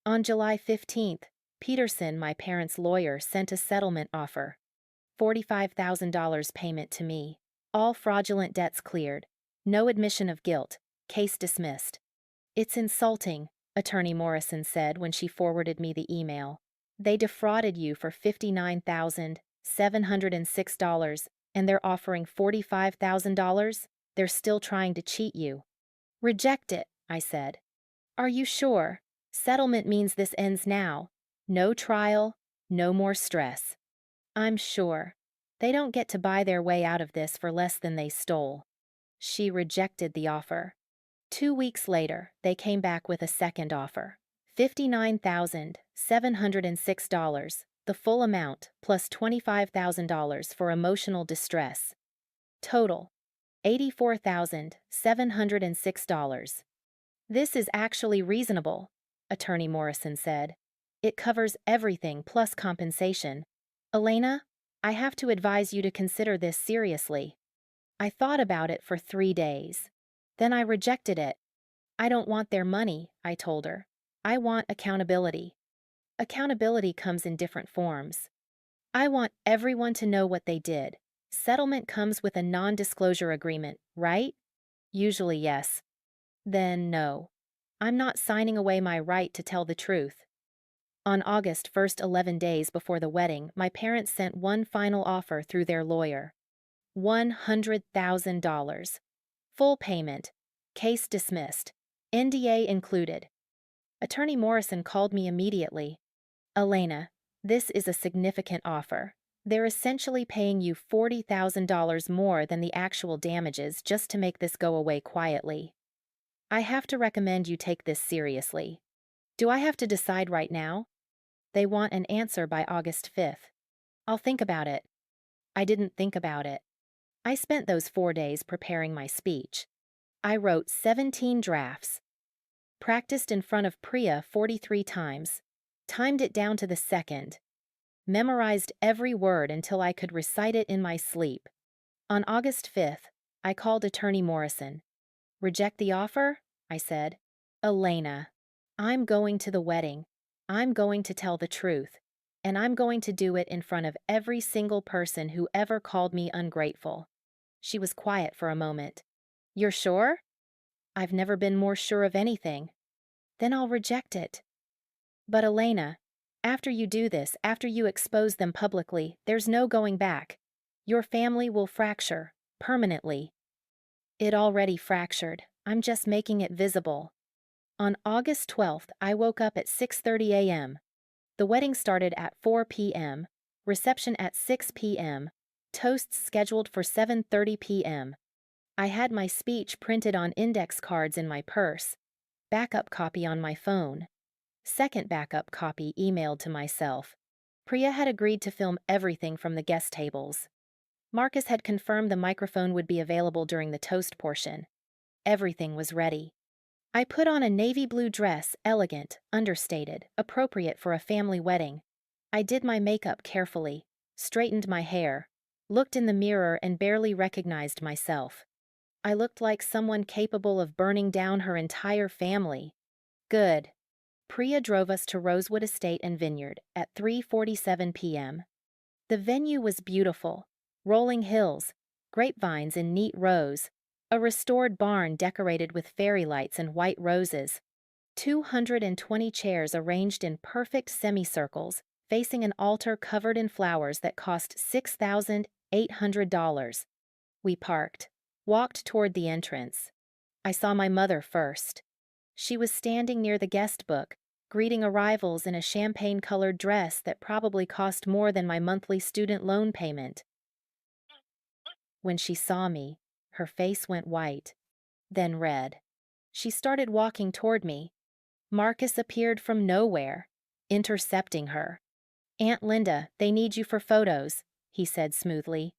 On July 15th, Peterson, my parents' lawyer, sent a settlement offer. $45,000 payment to me. All fraudulent debts cleared. No admission of guilt. Case dismissed. It's insulting, Attorney Morrison said when she forwarded me the email. They defrauded you for $59,000, $706, and they're offering $45,000? They're still trying to cheat you. Reject it, I said. Are you sure? Settlement means this ends now. No trial, no more stress. I'm sure. They don't get to buy their way out of this for less than they stole. She rejected the offer. 2 weeks later, they came back with a second offer. $59,706, the full amount, plus $25,000 for emotional distress. Total, $84,706. This is actually reasonable, Attorney Morrison said. It covers everything plus compensation. Elena, I have to advise you to consider this seriously. I thought about it for 3 days. Then I rejected it. I don't want their money, I told her. I want accountability. Accountability comes in different forms. I want everyone to know what they did. Settlement comes with a non-disclosure agreement, right? Usually yes. Then no. I'm not signing away my right to tell the truth. On August 1st, 11 days before the wedding, my parents sent one final offer through their lawyer. $100,000. Full payment. Case dismissed. NDA included. Attorney Morrison called me immediately. Elena, this is a significant offer. They're essentially paying you $40,000 more than the actual damages just to make this go away quietly. I have to recommend you take this seriously. Do I have to decide right now? They want an answer by August 5th. I'll think about it. I didn't think about it. I spent those 4 days preparing my speech. I wrote 17 drafts. Practiced in front of Priya 43 times. Timed it down to the second. Memorized every word until I could recite it in my sleep. On August 5th, I called Attorney Morrison. Reject the offer? I said. Elena, I'm going to the wedding. I'm going to tell the truth. And I'm going to do it in front of every single person who ever called me ungrateful. She was quiet for a moment. You're sure? I've never been more sure of anything. Then I'll reject it. But Elena, after you do this, after you expose them publicly, there's no going back. Your family will fracture, permanently. It already fractured. I'm just making it visible. On August 12th, I woke up at 6:30 a.m. The wedding started at 4 p.m., reception at 6 p.m., toasts scheduled for 7:30 p.m. I had my speech printed on index cards in my purse, backup copy on my phone, second backup copy emailed to myself. Priya had agreed to film everything from the guest tables. Marcus had confirmed the microphone would be available during the toast portion. Everything was ready. I put on a navy blue dress, elegant, understated, appropriate for a family wedding. I did my makeup carefully, straightened my hair, looked in the mirror and barely recognized myself. I looked like someone capable of burning down her entire family. Good. Priya drove us to Rosewood Estate and Vineyard at 3:47 p.m. The venue was beautiful. Rolling hills, grapevines in neat rows, a restored barn decorated with fairy lights and white roses, 220 chairs arranged in perfect semicircles, facing an altar covered in flowers that cost $6,800. We parked, walked toward the entrance. I saw my mother first. She was standing near the guest book, greeting arrivals in a champagne-colored dress that probably cost more than my monthly student loan payment. When she saw me, her face went white, then red. She started walking toward me. Marcus appeared from nowhere, intercepting her. Aunt Linda, they need you for photos, he said smoothly.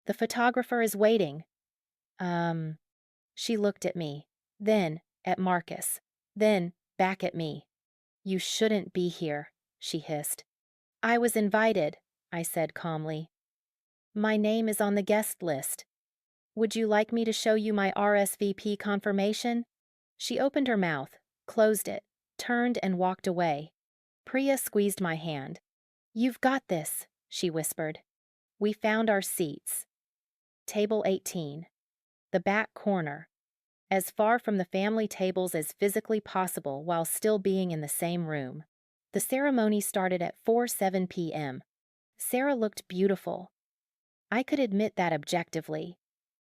The photographer is waiting. She looked at me, then at Marcus, then back at me. You shouldn't be here, she hissed. I was invited, I said calmly. My name is on the guest list. Would you like me to show you my RSVP confirmation? She opened her mouth, closed it, turned and walked away. Priya squeezed my hand. You've got this, she whispered. We found our seats. Table 18. The back corner. As far from the family tables as physically possible while still being in the same room. The ceremony started at 4:07 p.m. Sarah looked beautiful. I could admit that objectively.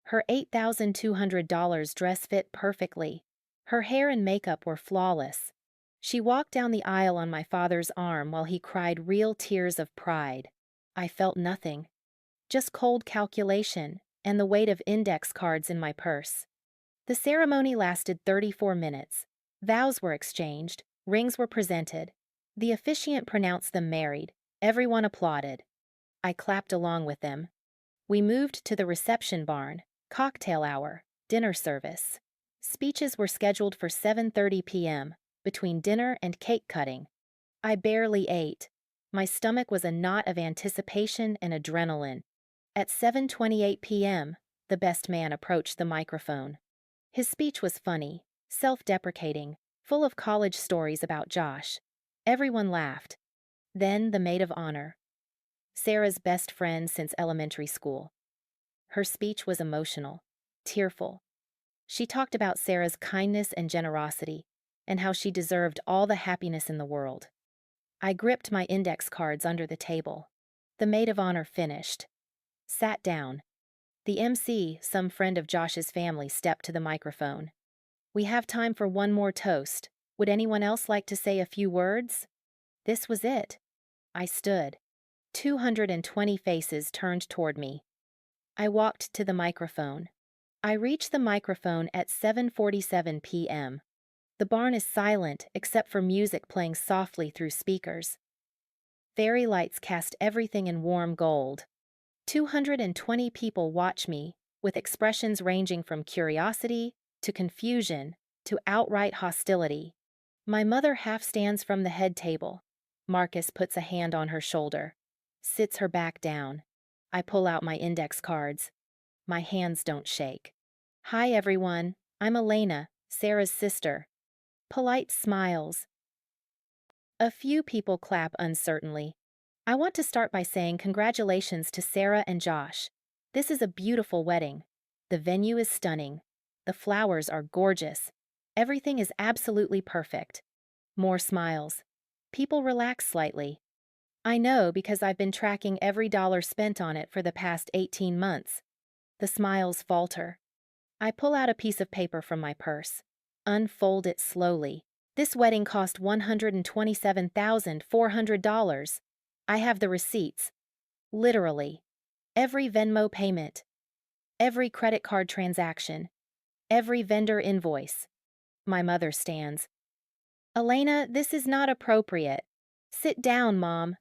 Her $8,200 dress fit perfectly. Her hair and makeup were flawless. She walked down the aisle on my father's arm while he cried real tears of pride. I felt nothing, just cold calculation and the weight of index cards in my purse. The ceremony lasted 34 minutes. Vows were exchanged, rings were presented. The officiant pronounced them married. Everyone applauded. I clapped along with them. We moved to the reception barn, cocktail hour, dinner service. Speeches were scheduled for 7:30 p.m., between dinner and cake cutting. I barely ate. My stomach was a knot of anticipation and adrenaline. At 7:28 p.m., the best man approached the microphone. His speech was funny, self-deprecating, full of college stories about Josh. Everyone laughed. Then the maid of honor, Sarah's best friend since elementary school. Her speech was emotional, tearful. She talked about Sarah's kindness and generosity, and how she deserved all the happiness in the world. I gripped my index cards under the table. The maid of honor finished. Sat down. The MC, some friend of Josh's family, stepped to the microphone. "We have time for one more toast. Would anyone else like to say a few words?" This was it. I stood. 220 faces turned toward me. I walked to the microphone. I reached the microphone at 7:47 p.m. The barn is silent except for music playing softly through speakers. Fairy lights cast everything in warm gold. 220 people watch me, with expressions ranging from curiosity to confusion to outright hostility. My mother half stands from the head table. Marcus puts a hand on her shoulder, sits her back down. I pull out my index cards. My hands don't shake. "Hi, everyone. I'm Elena, Sarah's sister." Polite smiles. A few people clap uncertainly. I want to start by saying congratulations to Sarah and Josh. This is a beautiful wedding. The venue is stunning. The flowers are gorgeous. Everything is absolutely perfect. More smiles. People relax slightly. I know because I've been tracking every dollar spent on it for the past 18 months. The smiles falter. I pull out a piece of paper from my purse. Unfold it slowly. This wedding cost $127,400. I have the receipts. Literally. Every Venmo payment. Every credit card transaction. Every vendor invoice. My mother stands. "Elena, this is not appropriate. Sit down, Mom."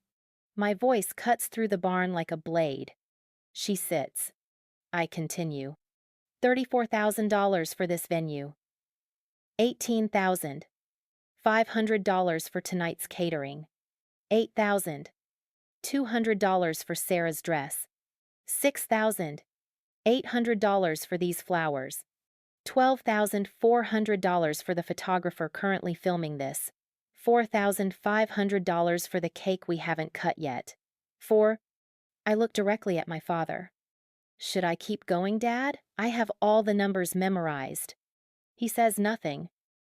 My voice cuts through the barn like a blade. She sits. I continue. $34,000 for this venue. $18,500 for tonight's catering. $8,200 for Sarah's dress. $6,800 for these flowers. $12,400 for the photographer currently filming this. $4,500 for the cake we haven't cut yet. I look directly at my father. "Should I keep going, Dad? I have all the numbers memorized." He says nothing.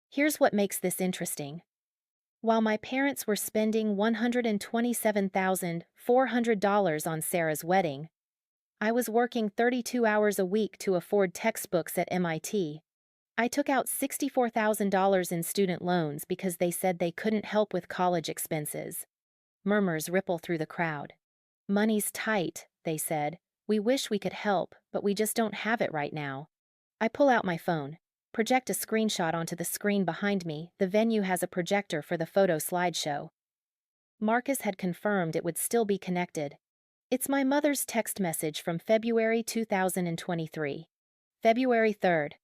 Here's what makes this interesting. While my parents were spending $127,400 on Sarah's wedding, I was working 32 hours a week to afford textbooks at MIT. I took out $64,000 in student loans because they said they couldn't help with college expenses. Murmurs ripple through the crowd. "Money's tight," they said. "We wish we could help, but we just don't have it right now." I pull out my phone, project a screenshot onto the screen behind me. The venue has a projector for the photo slideshow. Marcus had confirmed it would still be connected. It's my mother's text message from February 2023. February 3rd.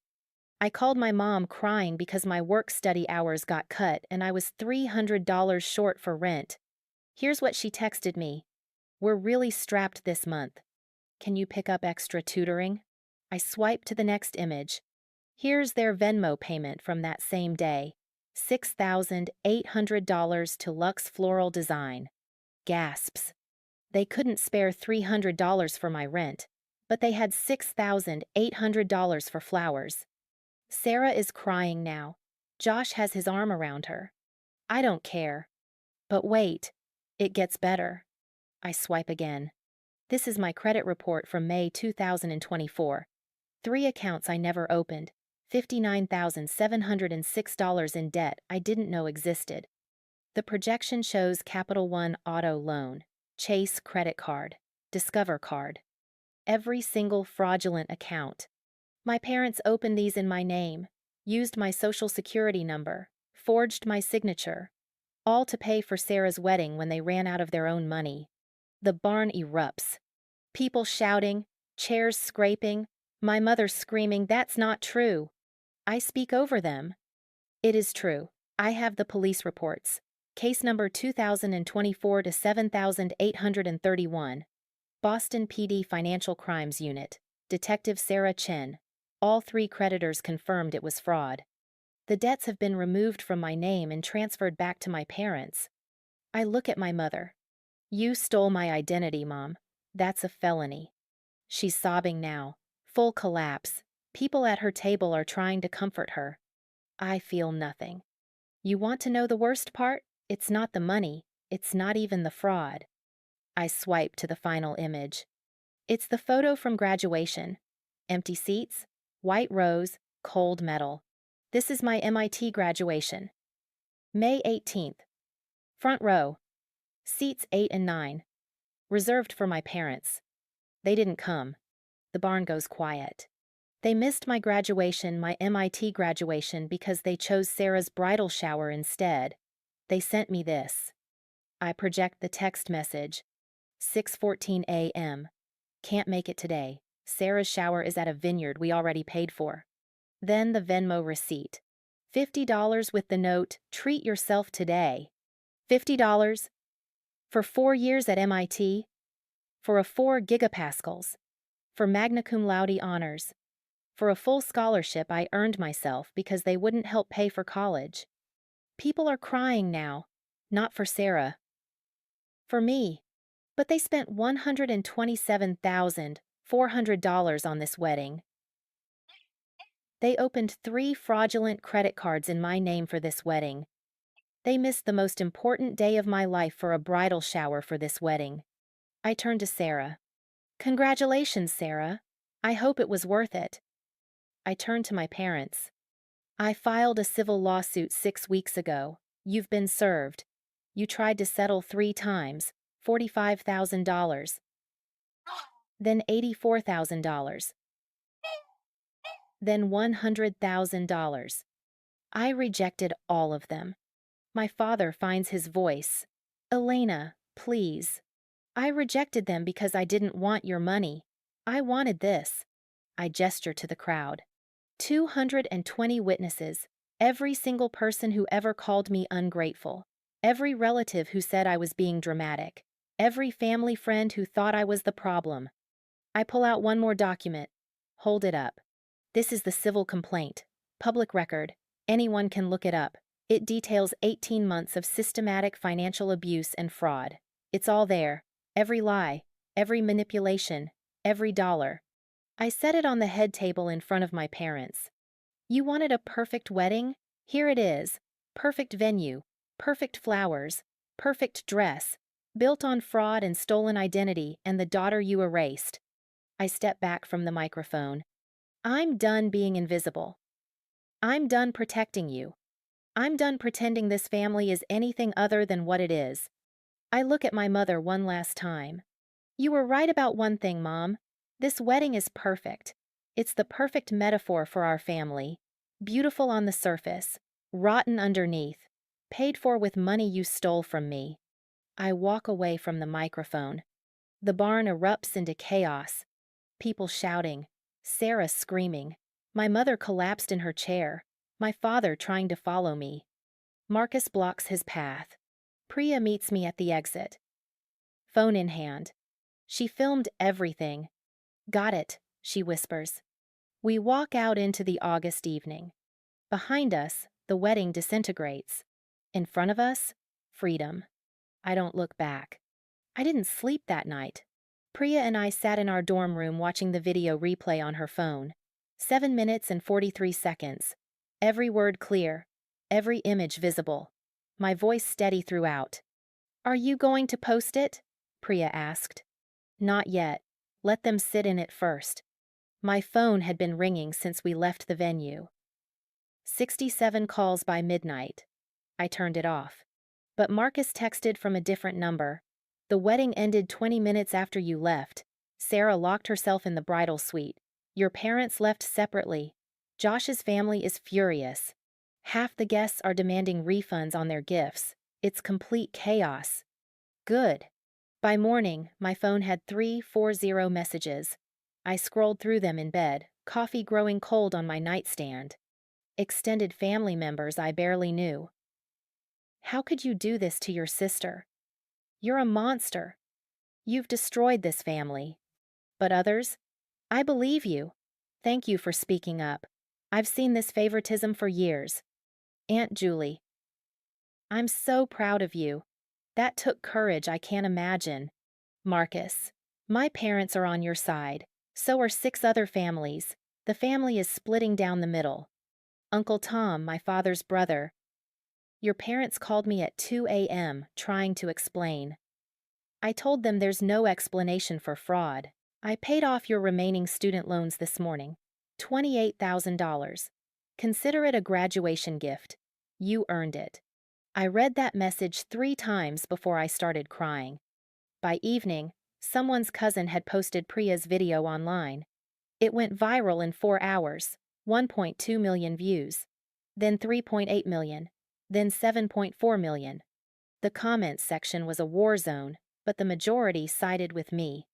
I called my mom crying because my work-study hours got cut and I was $300 short for rent. Here's what she texted me. "We're really strapped this month. Can you pick up extra tutoring?" I swipe to the next image. Here's their Venmo payment from that same day. $6,800 to Luxe Floral Design. Gasps. They couldn't spare $300 for my rent, but they had $6,800 for flowers. Sarah is crying now. Josh has his arm around her. I don't care. But wait, it gets better. I swipe again. This is my credit report from May 2024. 3 accounts I never opened. $59,706 in debt I didn't know existed. The projection shows Capital One Auto Loan, Chase Credit Card, Discover Card. Every single fraudulent account. My parents opened these in my name, used my social security number, forged my signature, all to pay for Sarah's wedding when they ran out of their own money. The barn erupts. People shouting, chairs scraping, my mother screaming, "That's not true." I speak over them. It is true. I have the police reports. Case number 2024 to 7831. Boston PD Financial Crimes Unit. Detective Sarah Chen. All 3 creditors confirmed it was fraud. The debts have been removed from my name and transferred back to my parents. I look at my mother. "You stole my identity, Mom. That's a felony." She's sobbing now. Full collapse. People at her table are trying to comfort her. I feel nothing. You want to know the worst part? It's not the money. It's not even the fraud. I swipe to the final image. It's the photo from graduation. Empty seats, white rows, cold metal. This is my MIT graduation. May 18th. Front row. Seats 8 and 9. Reserved for my parents. They didn't come. The barn goes quiet. They missed my graduation, my MIT graduation, because they chose Sarah's bridal shower instead. They sent me this. I project the text message. 6:14 a.m. Can't make it today. Sarah's shower is at a vineyard we already paid for. Then the Venmo receipt. $50 with the note, "Treat yourself today." $50. For 4 years at MIT. For a 4 gigapascals. For magna cum laude honors. For a full scholarship I earned myself because they wouldn't help pay for college. People are crying now. Not for Sarah. For me. But they spent $127,400 on this wedding. They opened 3 fraudulent credit cards in my name for this wedding. They missed the most important day of my life for a bridal shower for this wedding. I turned to Sarah. "Congratulations, Sarah. I hope it was worth it." I turned to my parents. "I filed a civil lawsuit 6 weeks ago. You've been served. You tried to settle 3 times, $45,000. Then $84,000. Then $100,000. I rejected all of them. My father finds his voice. "Elena, please." I rejected them because I didn't want your money. I wanted this. I gesture to the crowd. 220 witnesses, every single person who ever called me ungrateful, every relative who said I was being dramatic, every family friend who thought I was the problem. I pull out one more document. Hold it up. This is the civil complaint. Public record. Anyone can look it up. It details 18 months of systematic financial abuse and fraud. It's all there. Every lie, every manipulation, every dollar. I set it on the head table in front of my parents. You wanted a perfect wedding? Here it is. Perfect venue, perfect flowers, perfect dress, built on fraud and stolen identity and the daughter you erased. I step back from the microphone. I'm done being invisible. I'm done protecting you. I'm done pretending this family is anything other than what it is. I look at my mother one last time. You were right about one thing, Mom. This wedding is perfect. It's the perfect metaphor for our family. Beautiful on the surface, rotten underneath, paid for with money you stole from me. I walk away from the microphone. The barn erupts into chaos. People shouting, Sarah screaming. My mother collapsed in her chair, my father trying to follow me. Marcus blocks his path. Priya meets me at the exit. Phone in hand. She filmed everything. Got it, she whispers. We walk out into the August evening. Behind us, the wedding disintegrates. In front of us, freedom. I don't look back. I didn't sleep that night. Priya and I sat in our dorm room watching the video replay on her phone. 7 minutes and 43 seconds. Every word clear. Every image visible. My voice steady throughout. Are you going to post it? Priya asked. Not yet. Let them sit in it first. My phone had been ringing since we left the venue. 67 calls by midnight. I turned it off. But Marcus texted from a different number. The wedding ended 20 minutes after you left. Sarah locked herself in the bridal suite. Your parents left separately. Josh's family is furious. Half the guests are demanding refunds on their gifts. It's complete chaos. Good. By morning, my phone had 340 messages. I scrolled through them in bed, coffee growing cold on my nightstand. Extended family members I barely knew. How could you do this to your sister? You're a monster. You've destroyed this family. But others? I believe you. Thank you for speaking up. I've seen this favoritism for years. Aunt Julie. I'm so proud of you. That took courage I can't imagine. Marcus. My parents are on your side. So are 6 other families. The family is splitting down the middle. Uncle Tom, my father's brother. Your parents called me at 2 a.m. trying to explain. I told them there's no explanation for fraud. I paid off your remaining student loans this morning. $28,000. Consider it a graduation gift. You earned it. I read that message 3 times before I started crying. By evening, someone's cousin had posted Priya's video online. It went viral in 4 hours, 1.2 million views, then 3.8 million, then 7.4 million. The comments section was a war zone, but the majority sided with me.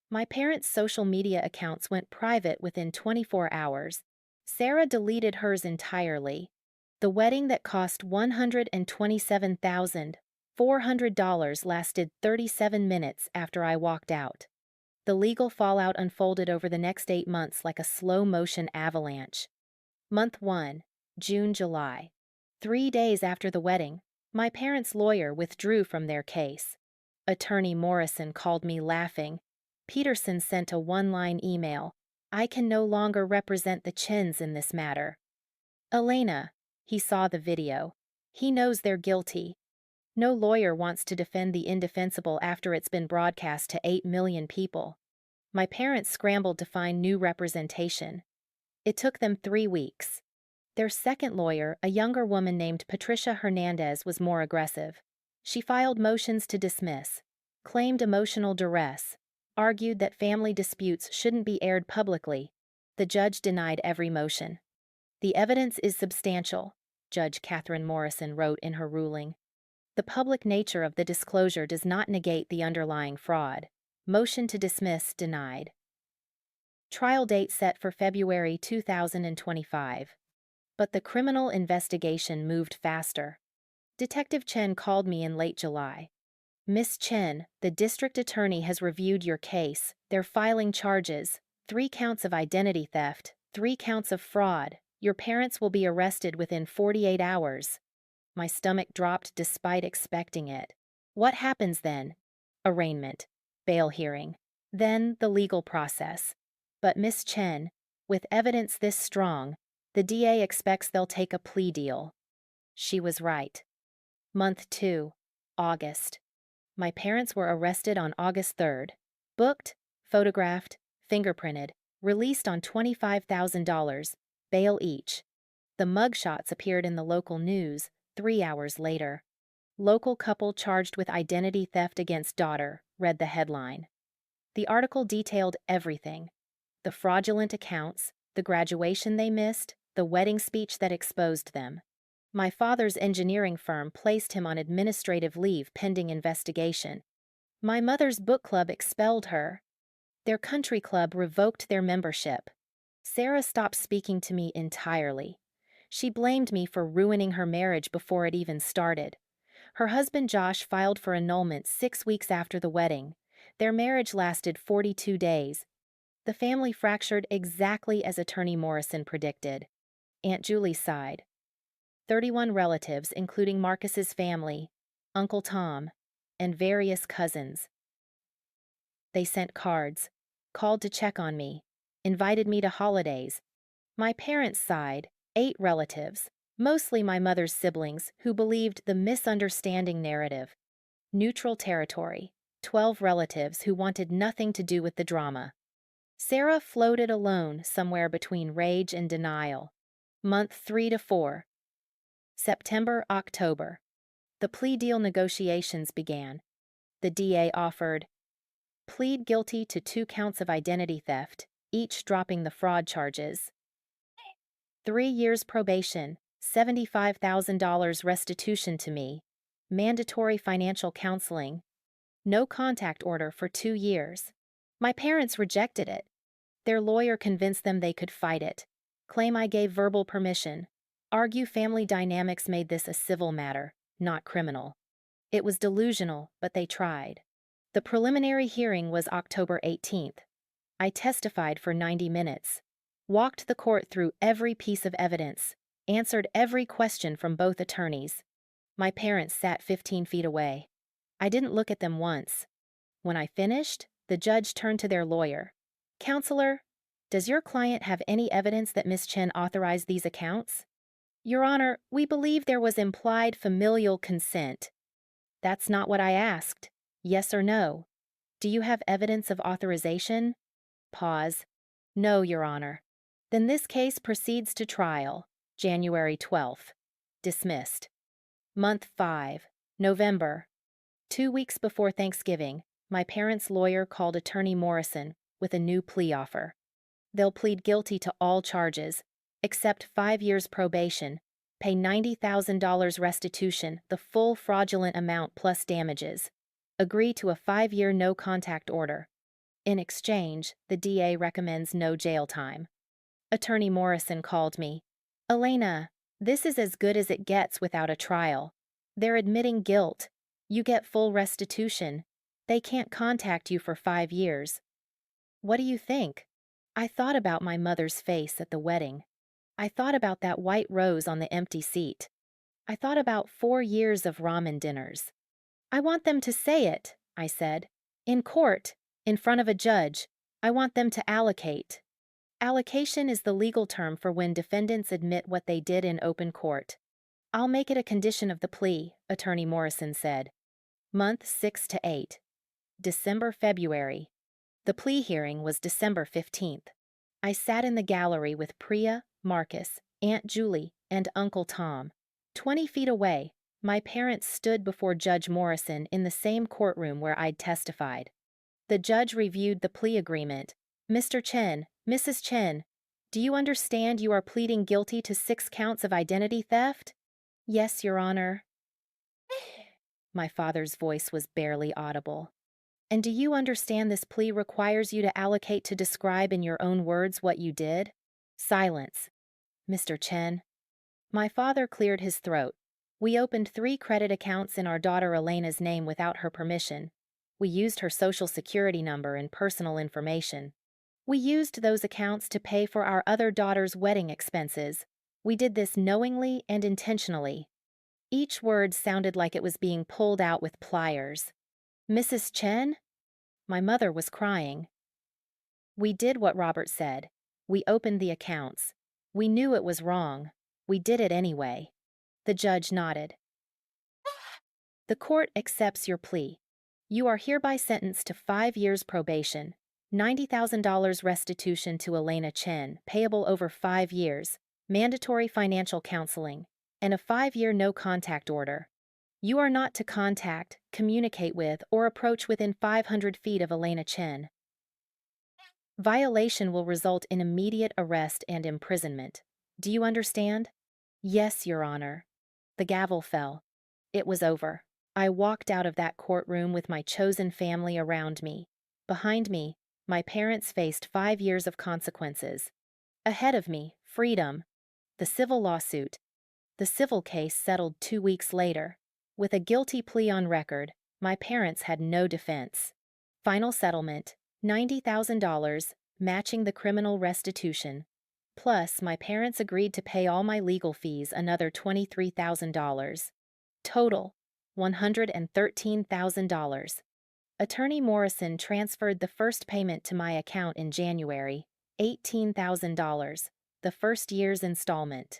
My parents' social media accounts went private within 24 hours. Sarah deleted hers entirely. The wedding that cost $127,400 lasted 37 minutes after I walked out. The legal fallout unfolded over the next 8 months like a slow-motion avalanche. Month 1, June-July. 3 days after the wedding, my parents' lawyer withdrew from their case. Attorney Morrison called me laughing. Peterson sent a one-line email. I can no longer represent the Chins in this matter. Elena. He saw the video. He knows they're guilty. No lawyer wants to defend the indefensible after it's been broadcast to 8 million people. My parents scrambled to find new representation. It took them 3 weeks. Their second lawyer, a younger woman named Patricia Hernandez, was more aggressive. She filed motions to dismiss, claimed emotional duress, argued that family disputes shouldn't be aired publicly. The judge denied every motion. The evidence is substantial, Judge Catherine Morrison wrote in her ruling. The public nature of the disclosure does not negate the underlying fraud. Motion to dismiss denied. Trial date set for February 2025. But the criminal investigation moved faster. Detective Chen called me in late July. Miss Chen, the district attorney has reviewed your case. They're filing charges. 3 counts of identity theft, 3 counts of fraud. Your parents will be arrested within 48 hours. My stomach dropped despite expecting it. What happens then? Arraignment, bail hearing, then the legal process. But Miss Chen, with evidence this strong, the DA expects they'll take a plea deal. She was right. Month 2, August. My parents were arrested on August 3rd. Booked, photographed, fingerprinted, released on $25,000, bail each. The mugshots appeared in the local news 3 hours later. Local couple charged with identity theft against daughter, read the headline. The article detailed everything. The fraudulent accounts, the graduation they missed, the wedding speech that exposed them. My father's engineering firm placed him on administrative leave pending investigation. My mother's book club expelled her. Their country club revoked their membership. Sarah stopped speaking to me entirely. She blamed me for ruining her marriage before it even started. Her husband Josh filed for annulment 6 weeks after the wedding. Their marriage lasted 42 days. The family fractured exactly as Attorney Morrison predicted. Aunt Julie sighed. 31 relatives, including Marcus's family, Uncle Tom, and various cousins. They sent cards, called to check on me, invited me to holidays. My parents' side, 8 relatives, mostly my mother's siblings, who believed the misunderstanding narrative. Neutral territory. 12 relatives who wanted nothing to do with the drama. Sarah floated alone somewhere between rage and denial. Month 3 to 4. September, October. The plea deal negotiations began. The DA offered, plead guilty to 2 counts of identity theft, each dropping the fraud charges. 3 years probation, $75,000 restitution to me, mandatory financial counseling, no contact order for 2 years. My parents rejected it. Their lawyer convinced them they could fight it, claim I gave verbal permission, argue family dynamics made this a civil matter, not criminal. It was delusional, but they tried. The preliminary hearing was October 18th. I testified for 90 minutes, walked the court through every piece of evidence, answered every question from both attorneys. My parents sat 15 feet away. I didn't look at them once. When I finished, the judge turned to their lawyer. Counselor, does your client have any evidence that Miss Chen authorized these accounts? Your Honor, we believe there was implied familial consent. That's not what I asked. Yes or no? Do you have evidence of authorization? Pause. No, Your Honor. Then this case proceeds to trial, January 12th. Dismissed. Month 5, November. 2 weeks before Thanksgiving, my parents' lawyer called Attorney Morrison with a new plea offer. They'll plead guilty to all charges, accept 5 years probation, pay $90,000 restitution, the full fraudulent amount plus damages, agree to a 5-year no-contact order. In exchange, the DA recommends no jail time. Attorney Morrison called me. Elena, this is as good as it gets without a trial. They're admitting guilt. You get full restitution. They can't contact you for 5 years. What do you think? I thought about my mother's face at the wedding. I thought about that white rose on the empty seat. I thought about 4 years of ramen dinners. I want them to say it, I said. In court, in front of a judge. I want them to allocate. Allocation is the legal term for when defendants admit what they did in open court. I'll make it a condition of the plea, Attorney Morrison said. Month 6 to 8. December, February. The plea hearing was December 15th. I sat in the gallery with Priya, Marcus, Aunt Julie, and Uncle Tom. 20 feet away, my parents stood before Judge Morrison in the same courtroom where I'd testified. The judge reviewed the plea agreement. Mr. Chen, Mrs. Chen, do you understand you are pleading guilty to 6 counts of identity theft? Yes, Your Honor. My father's voice was barely audible. And do you understand this plea requires you to allocate to describe in your own words what you did? Silence. Mr. Chen. My father cleared his throat. We opened 3 credit accounts in our daughter Elena's name without her permission. We used her social security number and personal information. We used those accounts to pay for our other daughter's wedding expenses. We did this knowingly and intentionally. Each word sounded like it was being pulled out with pliers. Mrs. Chen? My mother was crying. We did what Robert said. We opened the accounts. We knew it was wrong. We did it anyway. The judge nodded. The court accepts your plea. You are hereby sentenced to 5 years probation, $90,000 restitution to Elena Chen, payable over 5 years, mandatory financial counseling, and a 5-year no-contact order. You are not to contact, communicate with, or approach within 500 feet of Elena Chen. Violation will result in immediate arrest and imprisonment. Do you understand? Yes, Your Honor. The gavel fell. It was over. I walked out of that courtroom with my chosen family around me. Behind me, my parents faced 5 years of consequences. Ahead of me, freedom. The civil lawsuit. The civil case settled 2 weeks later. With a guilty plea on record, my parents had no defense. Final settlement, $90,000, matching the criminal restitution. Plus, my parents agreed to pay all my legal fees another $23,000. Total, $113,000. Attorney Morrison transferred the first payment to my account in January, $18,000, the first year's installment.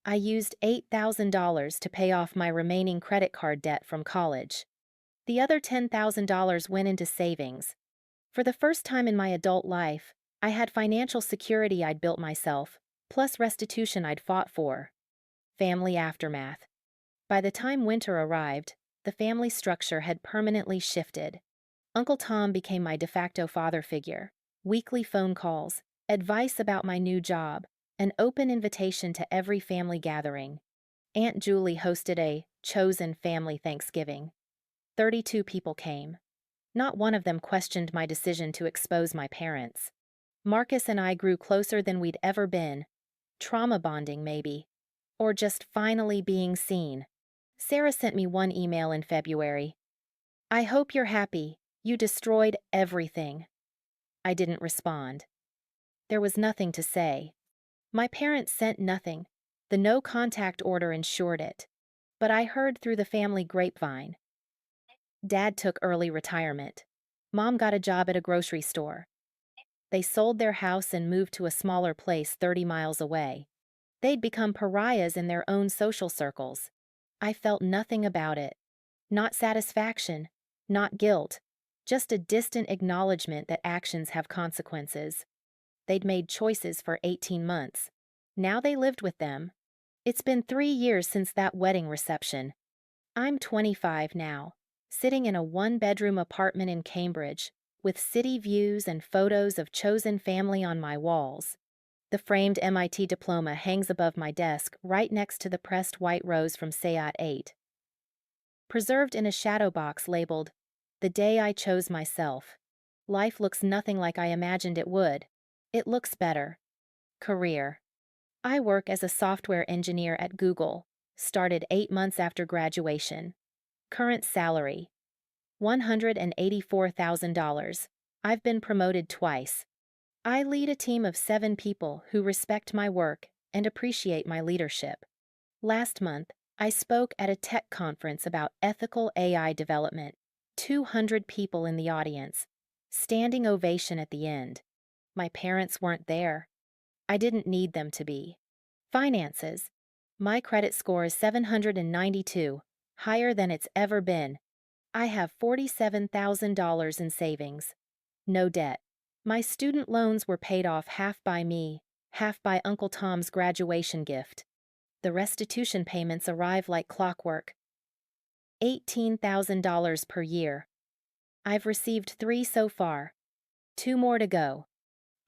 I used $8,000 to pay off my remaining credit card debt from college. The other $10,000 went into savings. For the first time in my adult life, I had financial security I'd built myself, plus restitution I'd fought for. Family aftermath. By the time winter arrived, the family structure had permanently shifted. Uncle Tom became my de facto father figure. Weekly phone calls, advice about my new job, an open invitation to every family gathering. Aunt Julie hosted a chosen family Thanksgiving. 32 people came. Not one of them questioned my decision to expose my parents. Marcus and I grew closer than we'd ever been. Trauma bonding, maybe. Or just finally being seen. Sarah sent me one email in February. "I hope you're happy. You destroyed everything." I didn't respond. There was nothing to say. My parents sent nothing. The no-contact order ensured it. But I heard through the family grapevine. Dad took early retirement. Mom got a job at a grocery store. They sold their house and moved to a smaller place 30 miles away. They'd become pariahs in their own social circles. I felt nothing about it. Not satisfaction, not guilt, just a distant acknowledgement that actions have consequences. They'd made choices for 18 months. Now they lived with them. It's been 3 years since that wedding reception. I'm 25 now, sitting in a one-bedroom apartment in Cambridge, with city views and photos of chosen family on my walls. The framed MIT diploma hangs above my desk right next to the pressed white rose from Sayat 8. Preserved in a shadow box labeled, "The Day I Chose Myself." Life looks nothing like I imagined it would. It looks better. Career. I work as a software engineer at Google, started 8 months after graduation. Current salary. $184,000. I've been promoted twice. I lead a team of 7 people who respect my work and appreciate my leadership. Last month, I spoke at a tech conference about ethical AI development. 200 people in the audience. Standing ovation at the end. My parents weren't there. I didn't need them to be. Finances. My credit score is 792, higher than it's ever been. I have $47,000 in savings. No debt. My student loans were paid off half by me, half by Uncle Tom's graduation gift. The restitution payments arrive like clockwork. $18,000 per year. I've received 3 so far. 2 more to go.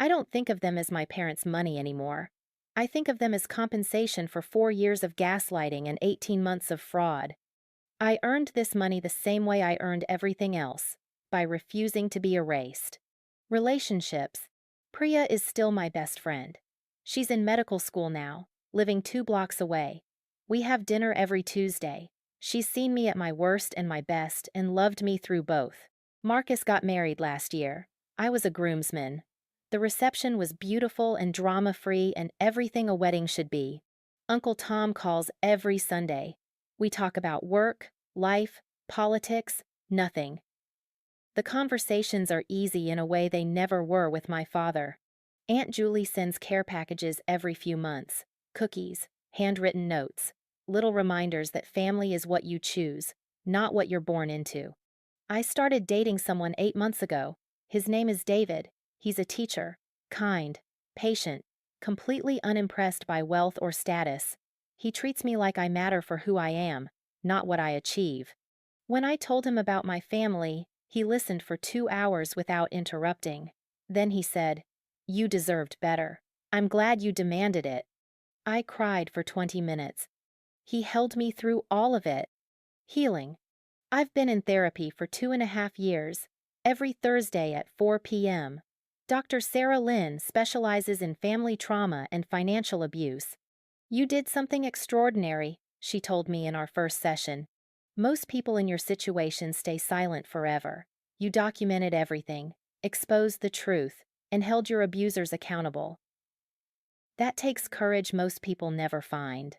I don't think of them as my parents' money anymore. I think of them as compensation for 4 years of gaslighting and 18 months of fraud. I earned this money the same way I earned everything else, by refusing to be erased. Relationships. Priya is still my best friend. She's in medical school now, living 2 blocks away. We have dinner every Tuesday. She's seen me at my worst and my best and loved me through both. Marcus got married last year. I was a groomsman. The reception was beautiful and drama-free and everything a wedding should be. Uncle Tom calls every Sunday. We talk about work, life, politics, nothing. The conversations are easy in a way they never were with my father. Aunt Julie sends care packages every few months, cookies, handwritten notes, little reminders that family is what you choose, not what you're born into. I started dating someone 8 months ago. His name is David. He's a teacher, kind, patient, completely unimpressed by wealth or status. He treats me like I matter for who I am, not what I achieve. When I told him about my family, he listened for 2 hours without interrupting. Then he said, "You deserved better. I'm glad you demanded it." I cried for 20 minutes. He held me through all of it. Healing. I've been in therapy for 2.5 years, every Thursday at 4 p.m. Dr. Sarah Lynn specializes in family trauma and financial abuse. "You did something extraordinary," she told me in our first session. "Most people in your situation stay silent forever. You documented everything, exposed the truth, and held your abusers accountable. That takes courage most people never find."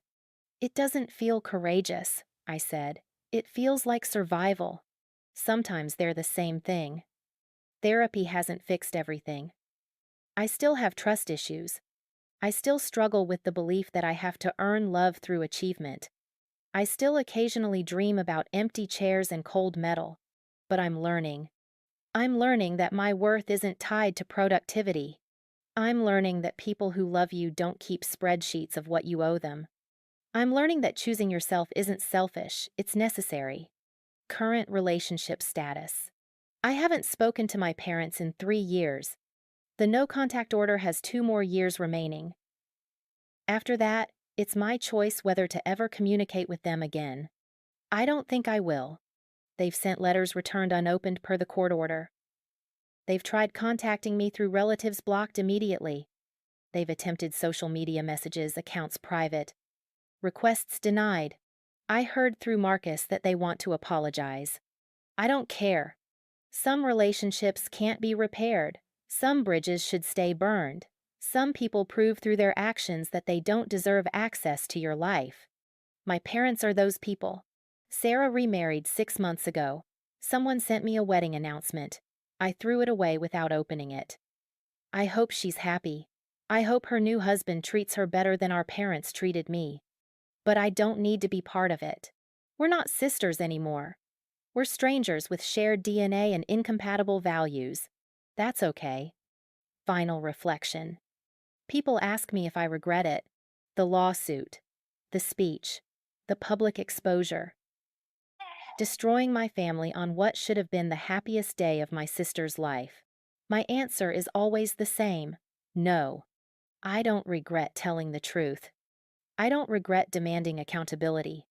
"It doesn't feel courageous," I said. "It feels like survival." Sometimes they're the same thing. Therapy hasn't fixed everything. I still have trust issues. I still struggle with the belief that I have to earn love through achievement. I still occasionally dream about empty chairs and cold metal, but I'm learning. I'm learning that my worth isn't tied to productivity. I'm learning that people who love you don't keep spreadsheets of what you owe them. I'm learning that choosing yourself isn't selfish, it's necessary. Current relationship status. I haven't spoken to my parents in 3 years. The no contact order has 2 more years remaining. After that, it's my choice whether to ever communicate with them again. I don't think I will. They've sent letters returned unopened per the court order. They've tried contacting me through relatives blocked immediately. They've attempted social media messages, accounts private. Requests denied. I heard through Marcus that they want to apologize. I don't care. Some relationships can't be repaired. Some bridges should stay burned. Some people prove through their actions that they don't deserve access to your life. My parents are those people. Sarah remarried 6 months ago. Someone sent me a wedding announcement. I threw it away without opening it. I hope she's happy. I hope her new husband treats her better than our parents treated me. But I don't need to be part of it. We're not sisters anymore. We're strangers with shared DNA and incompatible values. That's okay. Final reflection. People ask me if I regret it. The lawsuit. The speech. The public exposure. Destroying my family on what should have been the happiest day of my sister's life. My answer is always the same. No. I don't regret telling the truth. I don't regret demanding accountability.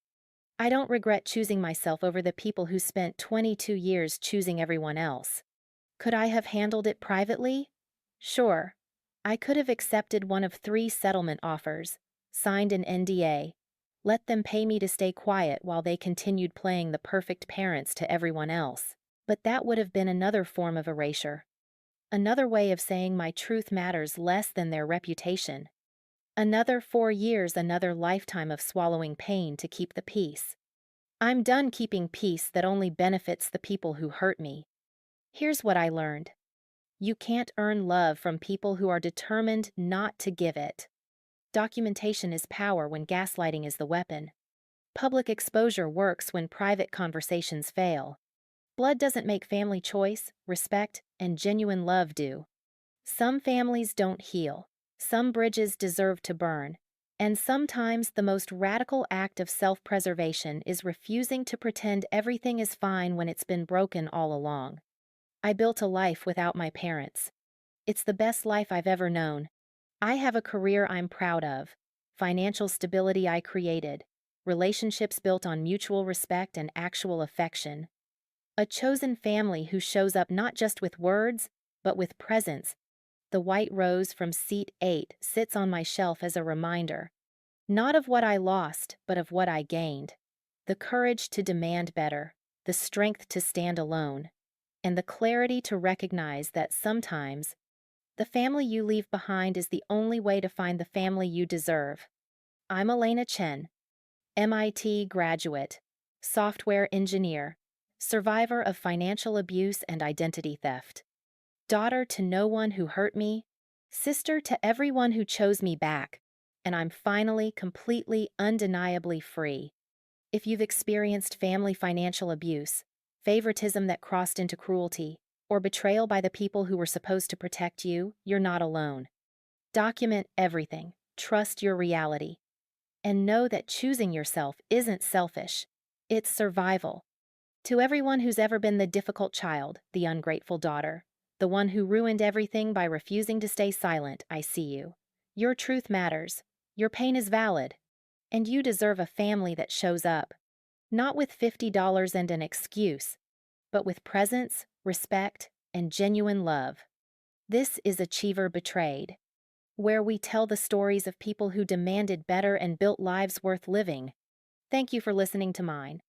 I don't regret choosing myself over the people who spent 22 years choosing everyone else. Could I have handled it privately? Sure. I could have accepted one of 3 settlement offers, signed an NDA, let them pay me to stay quiet while they continued playing the perfect parents to everyone else. But that would have been another form of erasure. Another way of saying my truth matters less than their reputation. Another 4 years, another lifetime of swallowing pain to keep the peace. I'm done keeping peace that only benefits the people who hurt me. Here's what I learned. You can't earn love from people who are determined not to give it. Documentation is power when gaslighting is the weapon. Public exposure works when private conversations fail. Blood doesn't make family choice, respect, and genuine love do. Some families don't heal. Some bridges deserve to burn. And sometimes the most radical act of self-preservation is refusing to pretend everything is fine when it's been broken all along. I built a life without my parents. It's the best life I've ever known. I have a career I'm proud of, financial stability I created, relationships built on mutual respect and actual affection, a chosen family who shows up not just with words, but with presence. The white rose from seat 8 sits on my shelf as a reminder, not of what I lost, but of what I gained. The courage to demand better, the strength to stand alone, and the clarity to recognize that sometimes the family you leave behind is the only way to find the family you deserve. I'm Elena Chen, MIT graduate, software engineer, survivor of financial abuse and identity theft, daughter to no one who hurt me, sister to everyone who chose me back, and I'm finally, completely, undeniably free. If you've experienced family financial abuse, favoritism that crossed into cruelty, or betrayal by the people who were supposed to protect you, you're not alone. Document everything, trust your reality, and know that choosing yourself isn't selfish, it's survival. To everyone who's ever been the difficult child, the ungrateful daughter, the one who ruined everything by refusing to stay silent, I see you. Your truth matters, your pain is valid, and you deserve a family that shows up. Not with $50 and an excuse, but with presence, respect, and genuine love. This is Achiever Betrayed, where we tell the stories of people who demanded better and built lives worth living. Thank you for listening to mine.